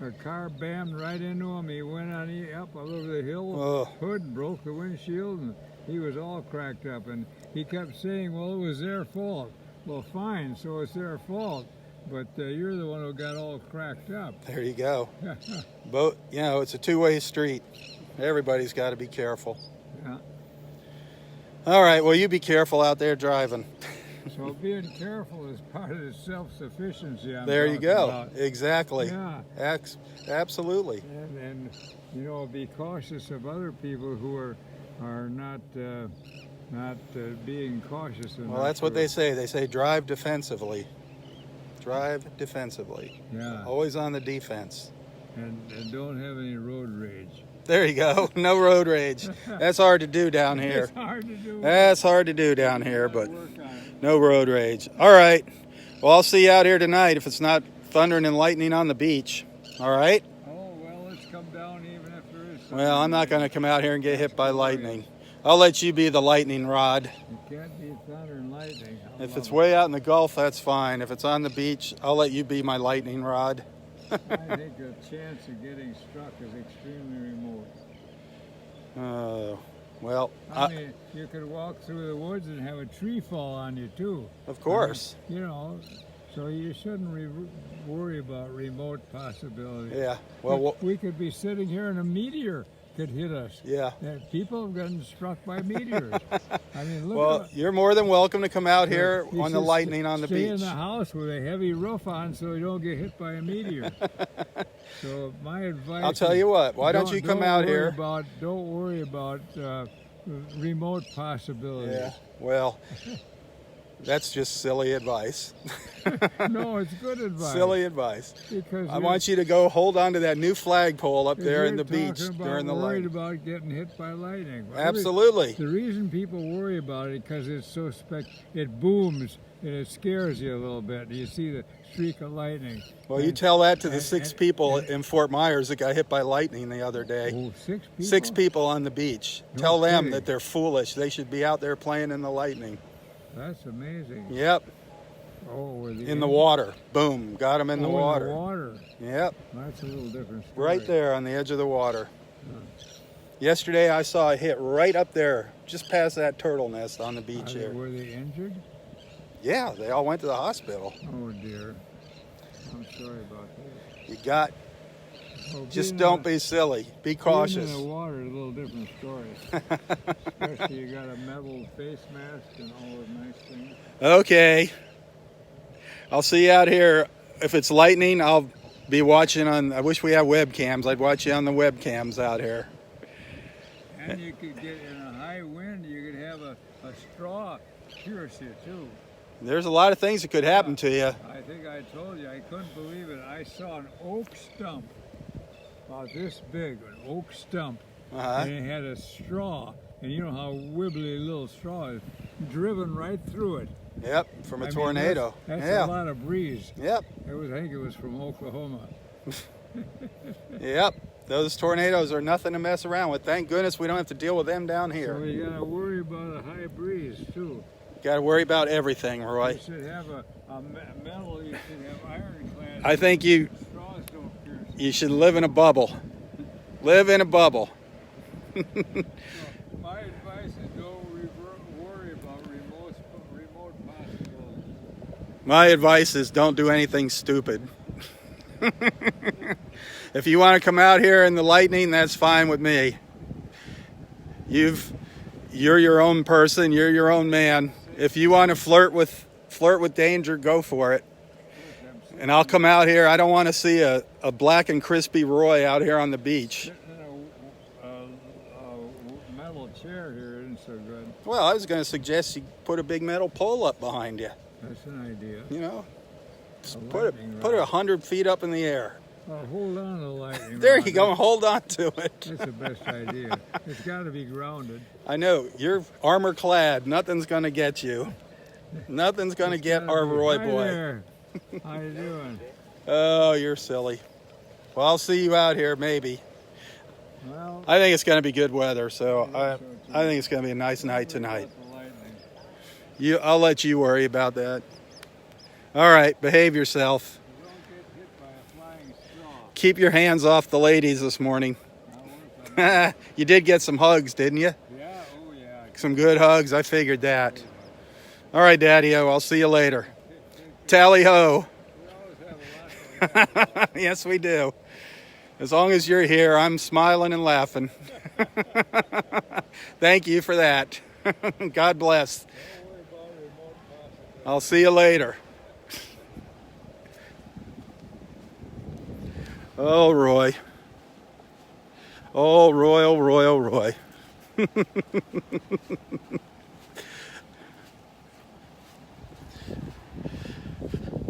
a car bammed right into him. He went up over the hill, Oh. hood broke the windshield, and he was all cracked up. And he kept saying, "Well, it was their fault." Well, fine, so it's their fault, but you're the one who got all cracked up. There you go. But it's a two-way street. Everybody's got to be careful. Yeah. All right. Well, you be careful out there driving. So being careful is part of the self-sufficiency I'm There you talking go. about. Exactly. Yeah. Absolutely. And be cautious of other people who are not being cautious enough. Well, that's what they say. They say drive defensively. Drive defensively. Yeah. Always on the defense. And don't have any road rage. There you go. No road rage. That's hard to do down here. It's hard to do. That's hard to do down here, but Work on it. no road rage. All right. Well, I'll see you out here tonight if it's not thundering and lightning on the beach. All right? Oh, well, let's come down even if there is something. Well, I'm not going to come out here and get hit by lightning. I'll let you be the lightning rod. It can't be thunder and lightning. If it's way out in the Gulf, that's fine. If it's on the beach, I'll let you be my lightning rod. I think the chance of getting struck is extremely remote. Well, I mean, you could walk through the woods and have a tree fall on you, too. of course. I mean, so you shouldn't worry about remote possibilities. Yeah. Well, we could be sitting here and a meteor could hit us. yeah. People have gotten struck by meteors. I mean, look Well, at you're more than welcome to come out here you on the should lightning on the stay in beach. the house with a heavy roof on so you don't get hit by a meteor. So my advice I'll tell is you what. Why don't you come out here? Don't worry about remote possibilities. Yeah. Well, That's just silly advice. No, it's good advice. Silly advice. Because I want you to go hold on to that new flagpole up there in the you're beach talking during the about worried lightning. about getting hit by lightning. Absolutely. The reason people worry about it because it's so it booms and it scares you a little bit. You see the streak of lightning. Well, you tell that to the 6 people in Fort Myers that got hit by lightning the other day. Oh, 6 people? 6 people on the beach. No Tell them kidding. that they're foolish. They should be out there playing in the lightning. That's amazing. Yep. Oh, were they In the water. Boom. Got them in the water. In the water. Yep. That's a little different story. Right there on the edge of the water. Yesterday I saw a hit right up there, just past that turtle nest on the beach here. Were they injured? Yeah, they all went to the hospital. Oh, dear. I'm sorry about that. You got, Well, just being don't be silly. Be cautious. Being in the water is a little different story. Especially you got a metal face mask and all those nice things. Okay. I'll see you out here. If it's lightning, I'll be watching on, I wish we had webcams. I'd watch you on the webcams out here. And you could get in a high wind, you could have a straw pierce you too. There's a lot of things that could happen to you. I think I told you, I couldn't believe it. I saw an oak stump about this big, an oak stump, and it had a straw. And you know how wibbly little straw is, driven right through it. Yep, from a I mean, tornado. That's Yeah. a lot of breeze. Yep. I think it was from Oklahoma. Yep. Those tornadoes are nothing to mess around with. Thank goodness we don't have to deal with them down So here. you got to worry about a high breeze too. Got to worry about everything, Roy. You should have a metal. You should have ironclad. I think straws don't pierce. you should live in a bubble. Live in a bubble. My advice is don't worry about remote possibilities. My advice is don't do anything stupid. If you want to come out here in the lightning, that's fine with me. You're your own person. You're your own man. If you want to flirt with danger, go for it. And I'll come out here. I don't want to see a black and crispy Roy out here on the beach. A metal chair here isn't so good. Well, I was going to suggest you put a big metal pole up behind you. That's an idea. You know, put it lightning 100 feet up in the air. Hold on to the lightning There rod. you go. Hold on to it. That's the best idea. It's got to be grounded. I know. You're armor clad. Nothing's going to get you. Nothing's going to get our Roy Hi boy. there. How you doing? Oh, you're silly. Well, I'll see you out here maybe. Well, I think it's going to be good weather, so I I think it's going to be a nice night tonight. the lightning. I'll let you worry about that. All right, behave yourself. Don't get hit by a flying straw. Keep your hands off the ladies this morning. You did get some hugs, didn't you? Yeah, oh yeah. Some good hugs. I figured that. All right, Daddy-O, I'll see you later. Tally-ho. We always have a lot going on. Yes, we do. As long as you're here, I'm smiling and laughing. Thank you for that. God bless. Don't worry about remote possibilities. I'll see you later. Oh, Roy. Oh, Roy, oh, Roy, oh, Roy.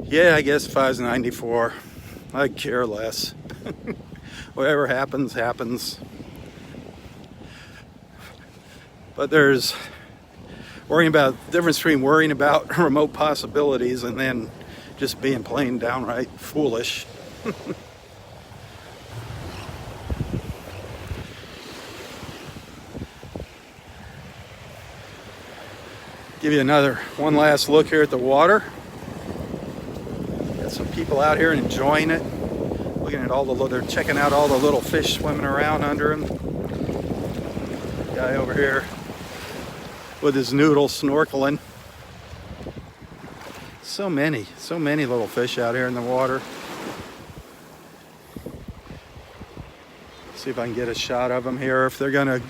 Yeah, I guess if I was 94, I'd care less. Whatever happens, happens. But there's worrying about the difference between worrying about remote possibilities and then just being plain downright foolish. Give you one last look here at the water. Got some people out here enjoying it. Looking at they're checking out all the little fish swimming around under them. Guy over here with his noodle snorkeling. So many little fish out here in the water. See if I can get a shot of them here. If they're gonna,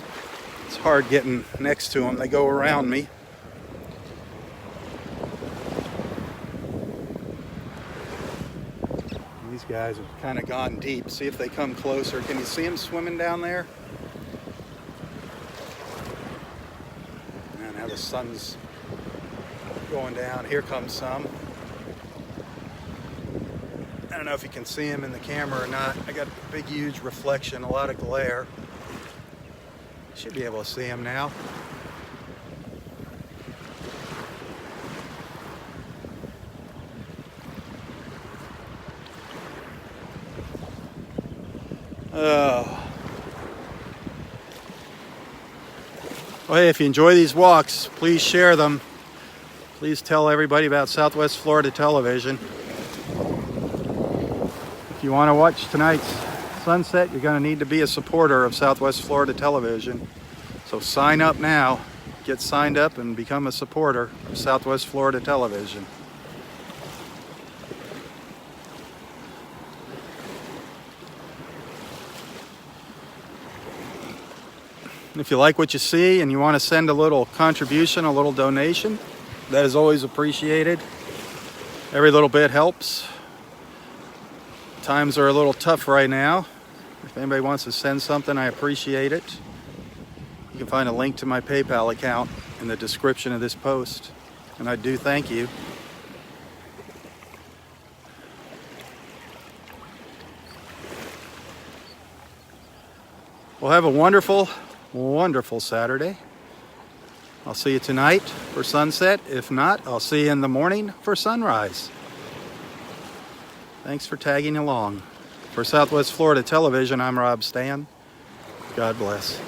it's hard getting next to them. They go around me. These guys have kind of gone deep. See if they come closer. Can you see them swimming down there? And now the sun's going down. Here comes some. I don't know if you can see him in the camera or not. I got a big, huge reflection, a lot of glare. Should be able to see him now. Well, hey, if you enjoy these walks, please share them. Please tell everybody about Southwest Florida Television. If you want to watch tonight's sunset, you're going to need to be a supporter of Southwest Florida Television. So sign up now. Get signed up and become a supporter of Southwest Florida Television. If you like what you see and you want to send a little contribution, a little donation, that is always appreciated. Every little bit helps. Times are a little tough right now. If anybody wants to send something, I appreciate it. You can find a link to my PayPal account in the description of this post. And I do thank you. Well, have a wonderful, wonderful Saturday. I'll see you tonight for sunset. If not, I'll see you in the morning for sunrise. Thanks for tagging along. For Southwest Florida Television, I'm Robb Stan. God bless.